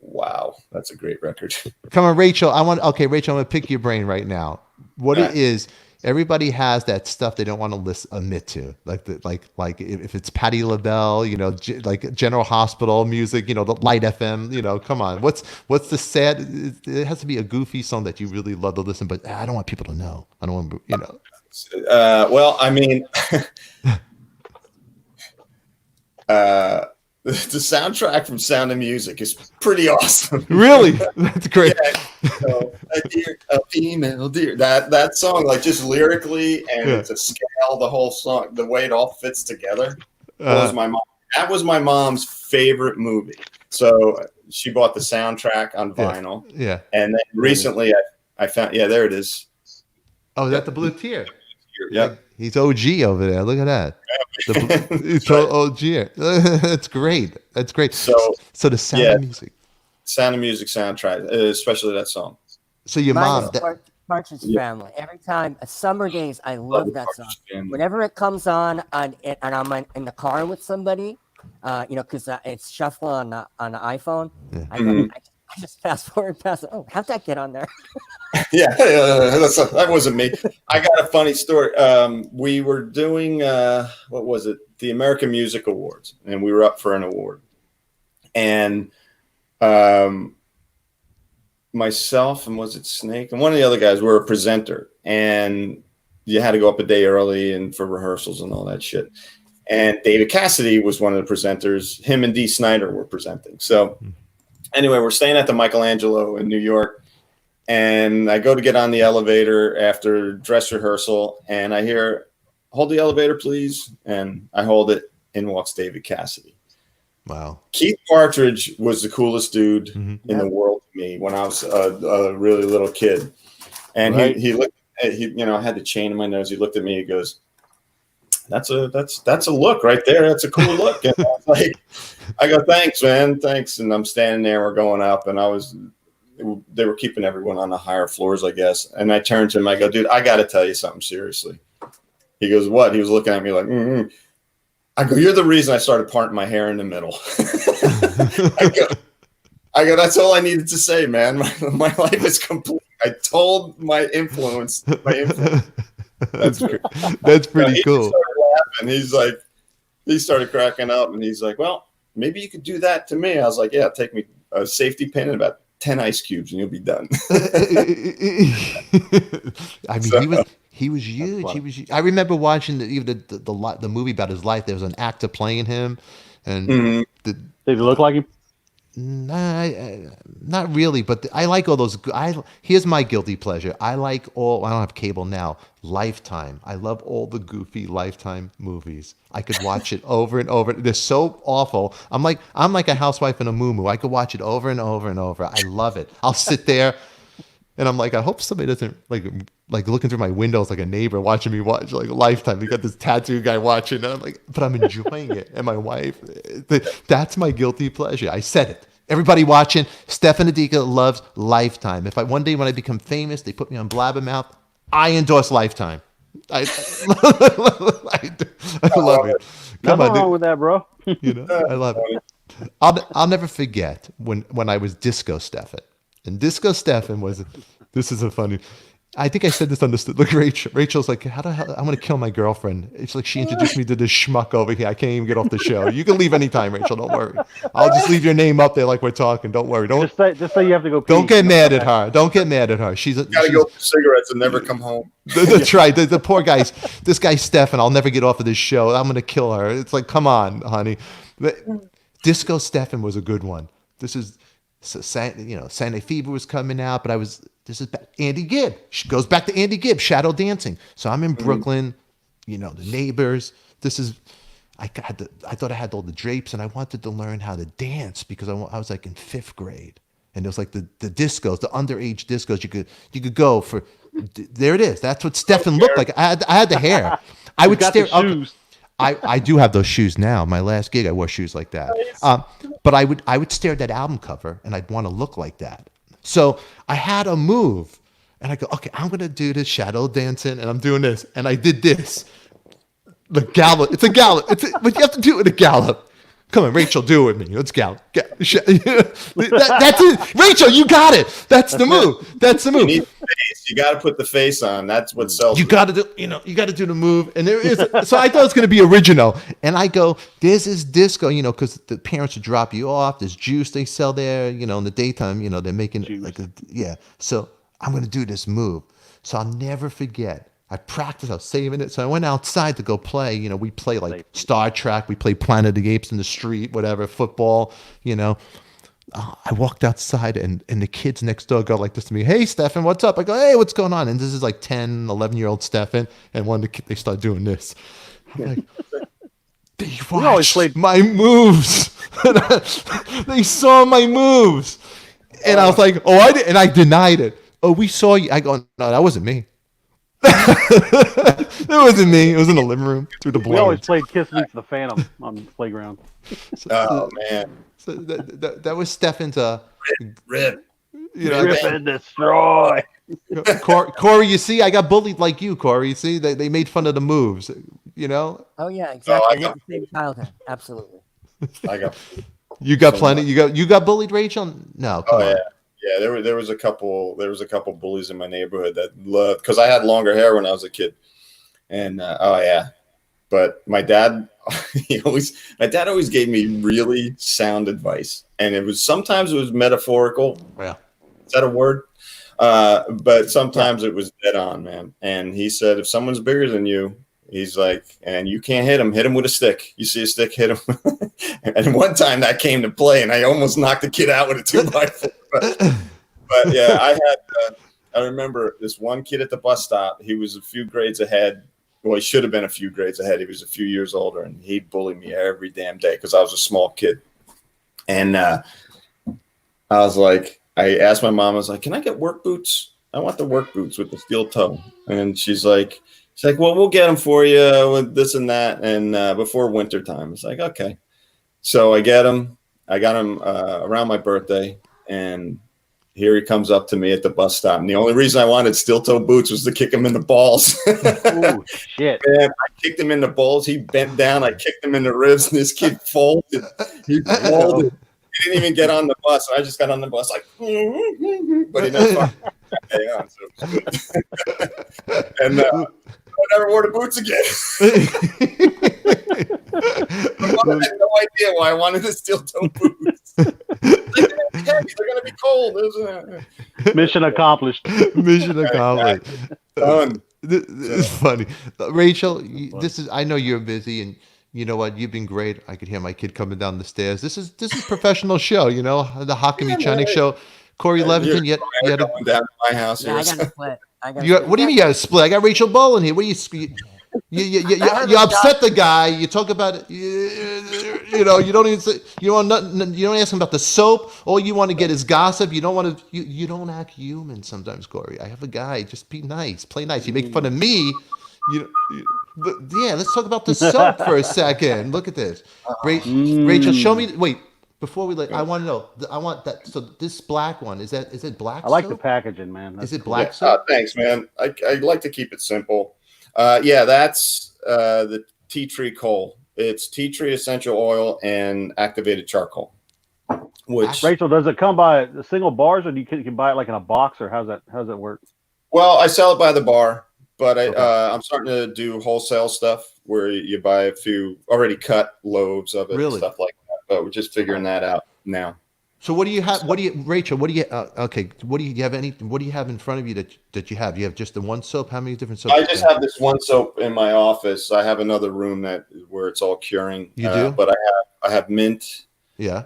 Wow, that's a great record. Come on, Rachel. Rachel, I'm gonna pick your brain right now. What it is? Everybody has that stuff they don't want to admit to, like if it's Patti LaBelle, like General Hospital music, the Light FM, come on. What's the sad? It has to be a goofy song that you really love to listen, but I don't want people to know. I don't want Well, I mean, the soundtrack from Sound of Music is pretty awesome. Really, that's great. Yeah, so, a female deer. That song, like just lyrically, and it's a scale. The whole song, the way it all fits together, blows my mind. That was my mom's favorite movie. So she bought the soundtrack on vinyl. Yeah. And then recently, I found. Yeah, there it is. Oh, is that the blue tier? Yep. He's OG over there. Look at that. It's OG. That's great. That's great. So the Sound of Music. Sound of Music soundtrack, especially that song. So your mom. Partridge Family. Every time, summer days, I love that song. Family. Whenever it comes on and I'm in the car with somebody, because it's shuffle on the iPhone. Yeah. I just fast forward past it. Oh, how'd that get on there? Yeah, that wasn't me. I got a funny story. We were doing what was it? The American Music Awards, and we were up for an award. And myself and was it Snake and one of the other guys were a presenter, and you had to go up a day early and for rehearsals and all that shit. And David Cassidy was one of the presenters. Him and Dee Snider were presenting. So anyway, we're staying at the Michelangelo in New York. And I go to get on the elevator after dress rehearsal, and I hear, "Hold the elevator, please." And I hold it, and walks David Cassidy. Wow. Keith Partridge was the coolest dude in the world to me when I was a really little kid. And he looked, I had the chain in my nose. He looked at me. He goes, "That's a look right there. That's a cool look." And I was I go, "Thanks, man. Thanks." And I'm standing there. We're going up, and they were keeping everyone on the higher floors, I guess. And I turned to him. I go, "Dude, I got to tell you something seriously." He goes, "What?" He was looking at me like, I go, "You're the reason I started parting my hair in the middle." I go, "That's all I needed to say, man. My life is complete. I told my influence. That's great. That's pretty cool. He's like, he started cracking up, and he's like, "Well, maybe you could do that to me." I was like, "Yeah, take me a safety pin and about 10 ice cubes and you'll be done." I mean, he was huge. He was huge. I remember watching the movie about his life. There was an actor playing him, and did he look like him? Not really, but I like all those. Here's my guilty pleasure. I like all. I don't have cable now. Lifetime. I love all the goofy Lifetime movies. I could watch it over and over. They're so awful. I'm like a housewife in a moo. I could watch it over and over and over. I love it. I'll sit there. And I'm like, I hope somebody doesn't like looking through my windows like a neighbor watching me watch like Lifetime. We got this tattoo guy watching, and I'm like, but I'm enjoying it. And my wife, that's my guilty pleasure. I said it. Everybody watching, Steph and Adika loves Lifetime. If one day when I become famous, they put me on Blabbermouth, I endorse Lifetime. I, I love it. Come Nothing on, wrong with that, bro. I love it. I'll never forget when I was Disco Stefan. And Disco Stefan was, this is a funny, I think I said this on the, look, Rachel's like, how the hell, I'm going to kill my girlfriend. It's like she introduced me to this schmuck over here. I can't even get off the show. You can leave anytime, Rachel. Don't worry. I'll just leave your name up there like we're talking. Don't worry. Just say you have to go. Don't get mad at her. Don't get mad at her. Gotta go for cigarettes and never come home. That's right. The poor guy's, this guy Stefan, I'll never get off of this show. I'm going to kill her. It's like, come on, honey. But Disco Stefan was a good one. This is, Saturday Fever was coming out, but this is Andy Gibb. She goes back to Andy Gibb, Shadow Dancing. So I'm in Brooklyn, the neighbors. I thought I had all the drapes, and I wanted to learn how to dance because I was like in 5th grade, and it was like the discos, the underage discos. You could go for. There it is. That's what Stefan looked like. I had the hair. I would stare up. Shoes. I do have those shoes now. My last gig, I wore shoes like that. But I would stare at that album cover, and I'd want to look like that. So I had a move, and I go, okay, I'm gonna do this shadow dancing, and I'm doing this, and I did this. The gallop. It's a gallop. But you have to do it with a gallop. Come on, Rachel, do it with me. Let's gallop. That's it. Rachel, you got it. That's the move. That's the move. You need the face. You got to put the face on. That's what sells. You got to do. You got to do the move. And there is. So I thought it was going to be original. And I go, this is disco. Because the parents would drop you off. There's juice they sell there. In the daytime. They're making juice. So I'm going to do this move. So I'll never forget. I practiced. I was saving it. So I went outside to go play. We play like Star Trek. We play Planet of the Apes in the street, whatever, football, I walked outside and the kids next door go like this to me. Hey, Stefan, what's up? I go, hey, what's going on? And this is like 10, 11-year-old Stefan. And one of the kids, they start doing this. I'm like, they watched my moves. They saw my moves. And I was like, oh, I did. And I denied it. Oh, we saw you. I go, no, that wasn't me. It wasn't me. It was in the living room through the blinds. We always played Kiss Meets the Phantom on the playground. Oh man! So that was Stefan's Rip. Rip and destroy. Corey, you see, I got bullied like you, Corey. You see, they made fun of the moves. Oh yeah, exactly. We had the same childhood. Absolutely. I got. You got plenty. You got bullied, Rachel? No. Come on. Yeah, there was a couple bullies in my neighborhood that loved because I had longer hair when I was a kid, and but my dad always gave me really sound advice, and sometimes it was metaphorical. Yeah, is that a word? But sometimes it was dead on, man. And he said, if someone's bigger than you, he's like, and you can't hit him with a stick. You see a stick, hit him. And one time that came to play, and I almost knocked the kid out with a 2x4. But yeah, I remember this one kid at the bus stop. He was a few grades ahead. Well, he should have been a few grades ahead. He was a few years older, and he'd bully me every damn day because I was a small kid. And I was like, I asked my mom, I was like, can I get work boots? I want the work boots with the steel toe. And she's like, well, we'll get them for you with this and that. And before winter time, it's like, okay. So I get them. I got them around my birthday. And here he comes up to me at the bus stop. And the only reason I wanted steel toe boots was to kick him in the balls. Oh, shit. Man, I kicked him in the balls. He bent down. I kicked him in the ribs. And this kid folded. He folded. He didn't even get on the bus. I just got on the bus like, but he never hang on. So. And I never wore the boots again. I had no idea why I wanted the steel toe boots. They're gonna be cold, isn't it? Mission accomplished. Mission accomplished. Done. This is funny, Rachel. I know you're busy, and You know what? You've been great. I could hear my kid coming down the stairs. This is professional show. You know, the Hakami Channing show. Corey You're Levington. You had a, going down to my house Yeah, here. I got a split. I got. what do you mean you had a split? I got Rachel Bolan here. What do you upset the guy? You talk about it. You know, you don't even say, you want nothing. You don't ask him about the soap. All you want to get is gossip. You don't want to. You don't act human sometimes, Corey. I have a guy. Just be nice. Play nice. You make fun of me. But yeah, let's talk about the soap for a second. Look at this. Rachel, show me. Wait, before we I want to know. I want that. So this black one is it black? I like the soap? packaging, man. Is it Yeah, black soap? thanks, man. I like to keep it simple. Yeah, that's the tea tree coal. It's tea tree essential oil and activated charcoal. Which, Rachel, does it come by the single bars, or you can buy it like in a box, or how's that work? well, I sell it by the bar, but I'm starting to do wholesale stuff where you buy a few already cut loaves of it, and Really? stuff like that. But we're just figuring that out now. So what do you have? Rachel? What do you? Okay. What do you have? What do you have in front of you that you have? You have just the one soap. How many different soaps? I just have this one soap in my office. I have another room where it's all curing. You do? But I have mint. Yeah.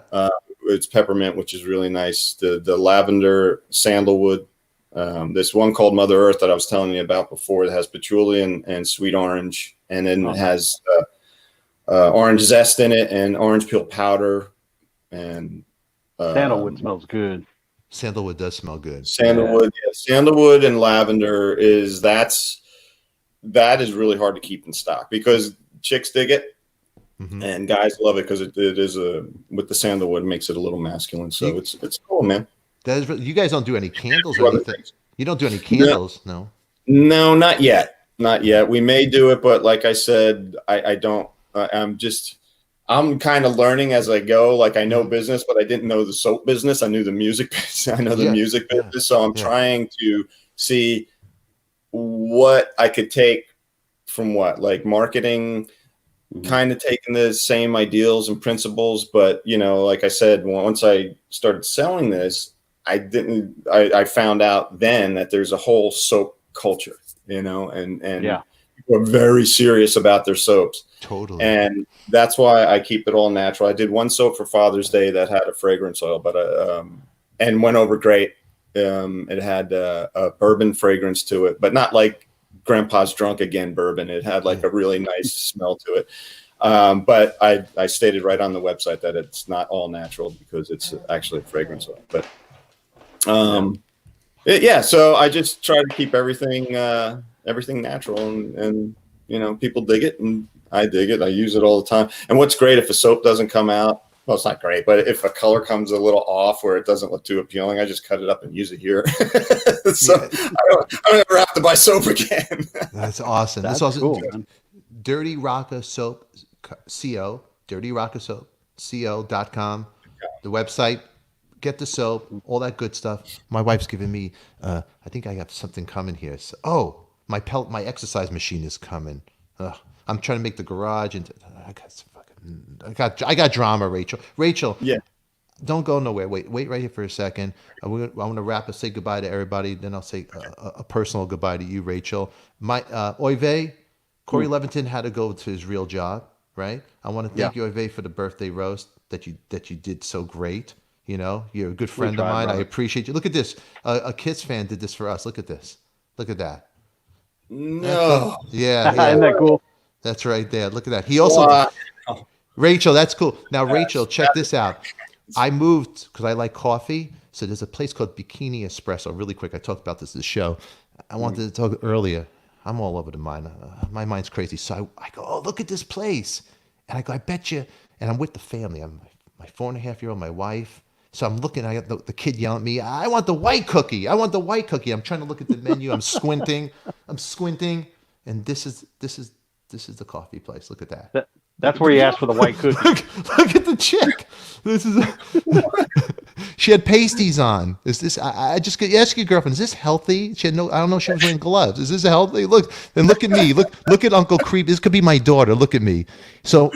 It's peppermint, which is really nice. The lavender, sandalwood. This one called Mother Earth that I was telling you about before. It has patchouli and sweet orange, and then it has orange zest in it and orange peel powder and. Sandalwood smells good. Sandalwood does smell good. Sandalwood, yeah. Sandalwood and lavender that is really hard to keep in stock because chicks dig it and guys love it because it is with the sandalwood makes it a little masculine. So it's cool, man. That is. You guys don't do any candles or anything. You don't do any candles, no. No, not yet. Not yet. We may do it, but like I said, I don't. I'm kind of learning as I go. Like I know business, but I didn't know the soap business. I knew the music business. I know the music business. So I'm trying to see what I could take from like marketing, kind of taking the same ideals and principles. But, like I said, once I started selling this, I found out then that there's a whole soap culture, and people are very serious about their soaps. Totally. And that's why I keep it all natural. I did one soap for Father's Day that had a fragrance oil, but and went over great. It had a bourbon fragrance to it, but not like Grandpa's Drunk Again bourbon. It had like a really nice smell to it. But I stated right on the website that it's not all natural because it's actually a fragrance oil. But so I just try to keep everything natural, and people dig it, and I dig it. I use it all the time. And what's great, if a soap doesn't come out, well, it's not great, but if a color comes a little off where it doesn't look too appealing, I just cut it up and use it here. So I don't ever have to buy soap again. That's awesome. That's awesome. cool, man. Dirty Rocka Soap Co. Dirty Rocka Soap Co.com. The website. Get the soap, all that good stuff. My wife's giving me. I think I have something coming here. So, my exercise machine is coming. I'm trying to make the garage, and I got drama, Rachel. Rachel, Yeah. Don't go nowhere. Wait right here for a second. I want to wrap up, say goodbye to everybody. Then I'll say a personal goodbye to you, Rachel. Oive, Corey Levington had to go to his real job, right? I want to thank you, Oive, for the birthday roast that you did so great. You're a good friend of mine. brother. I appreciate you. Look at this. A Kiss fan did this for us. Look at this. Look at that. No. Yeah. Isn't that cool? That's right there. Look at that. He also, Wow. Rachel, that's cool. Now, Rachel, check this out. I moved because I like coffee. So there's a place called Bikini Espresso. Really quick, I talked about this in the show. I wanted to talk earlier. I'm all over the mind. My mind's crazy. So I go, oh, look at this place. And I go, I bet you. And I'm with the family. I'm my 4.5-year-old, my wife. So I'm looking. I got the kid yelling at me. I want the white cookie. I want the white cookie. I'm trying to look at the menu. I'm squinting. And this is the coffee place. Look at that. That's where you ask for the white cookie. Look at the chick. This is. She had pasties on. Is this? I just ask your girlfriend. Is this healthy? She had no. I don't know. She was wearing gloves. Is this healthy? Look at me. Look at Uncle Creep. This could be my daughter. Look at me. So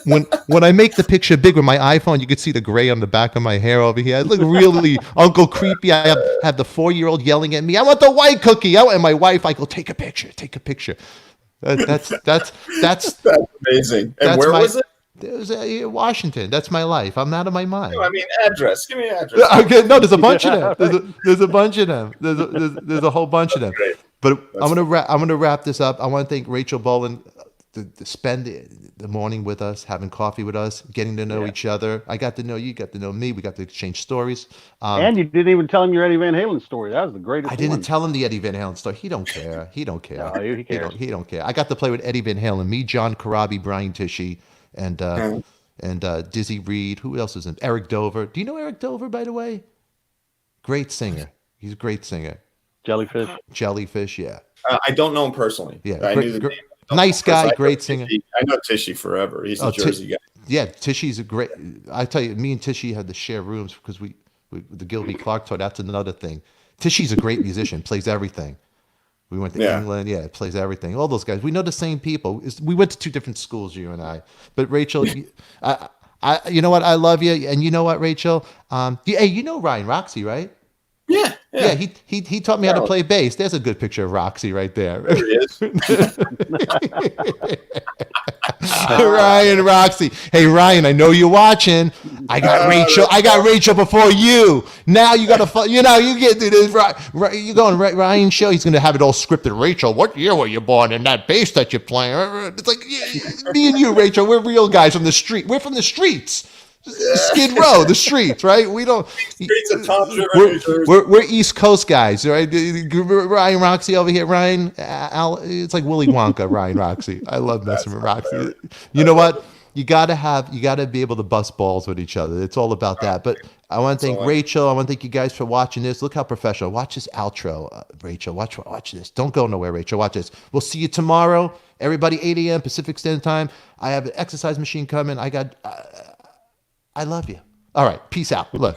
when I make the picture big with my iPhone, you could see the gray on the back of my hair over here. I look really Uncle Creepy. I have the 4-year-old yelling at me. I want the white cookie. And my wife. I go take a picture. That's That's amazing. And that's where my. was it? It was Washington. That's my life. I'm out of my mind. I mean, address. Give me an address. Okay, no, there's a bunch of them. Yeah, There's a bunch of them. There's a whole bunch of them. Great. But That's I'm gonna wrap this up. I want to thank Rachel Bolan to spend the morning with us, having coffee with us, getting to know each other. I got to know you, got to know me. We got to exchange stories. and you didn't even tell him your Eddie Van Halen story. That was the greatest I didn't one. tell him the Eddie Van Halen story. He don't care. He don't care. No, he cares. He don't care. I got to play with Eddie Van Halen. Me, John Corabi, Brian Tishy, and Dizzy Reed. Who else is in? Eric Dover. Do you know Eric Dover, by the way? Great singer. He's a great singer. Jellyfish. Jellyfish, yeah. I don't know him personally. Yeah, I great- knew the great- name. I don't nice know him guy, personally. great singer. I know Tishy forever. He's a Jersey guy. Yeah, Tishy's a great. I tell you, me and Tishy had to share rooms because we the Gilby Clark tour. That's another thing. Tishy's a great musician, plays everything. We went to England, plays everything. All those guys, we know the same people. We went to two different schools, you and I. But Rachel, you know what? I love you, and you know what, Rachel? Hey, you know Ryan Roxy, right? Yeah. Yeah, he taught me how to play bass. There's a good picture of Roxy right there. There he is. Ryan Roxy. Hey Ryan, I know you're watching. I got Rachel. I got Rachel before you. Now you gotta, you get to this. You go on Ryan's show. He's gonna have it all scripted. Rachel, what year were you born? And that bass that you're playing. It's like me and you, Rachel. We're real guys from the street. We're from the streets. Skid Row, the streets, right? We don't. Streets of Top River, New Jersey. We're East Coast guys, right? Ryan Roxy over here, Ryan. It's like Willy Wonka, Ryan Roxy. I love messing with Roxy. You know what? You gotta be able to bust balls with each other. It's all about that. But I want to thank Rachel. I want to thank you guys for watching this. Look how professional. Watch this outro, Rachel. Watch this. Don't go nowhere, Rachel. Watch this. We'll see you tomorrow. Everybody, 8 a.m. Pacific Standard Time. I have an exercise machine coming. I love you. All right. Peace out. Look.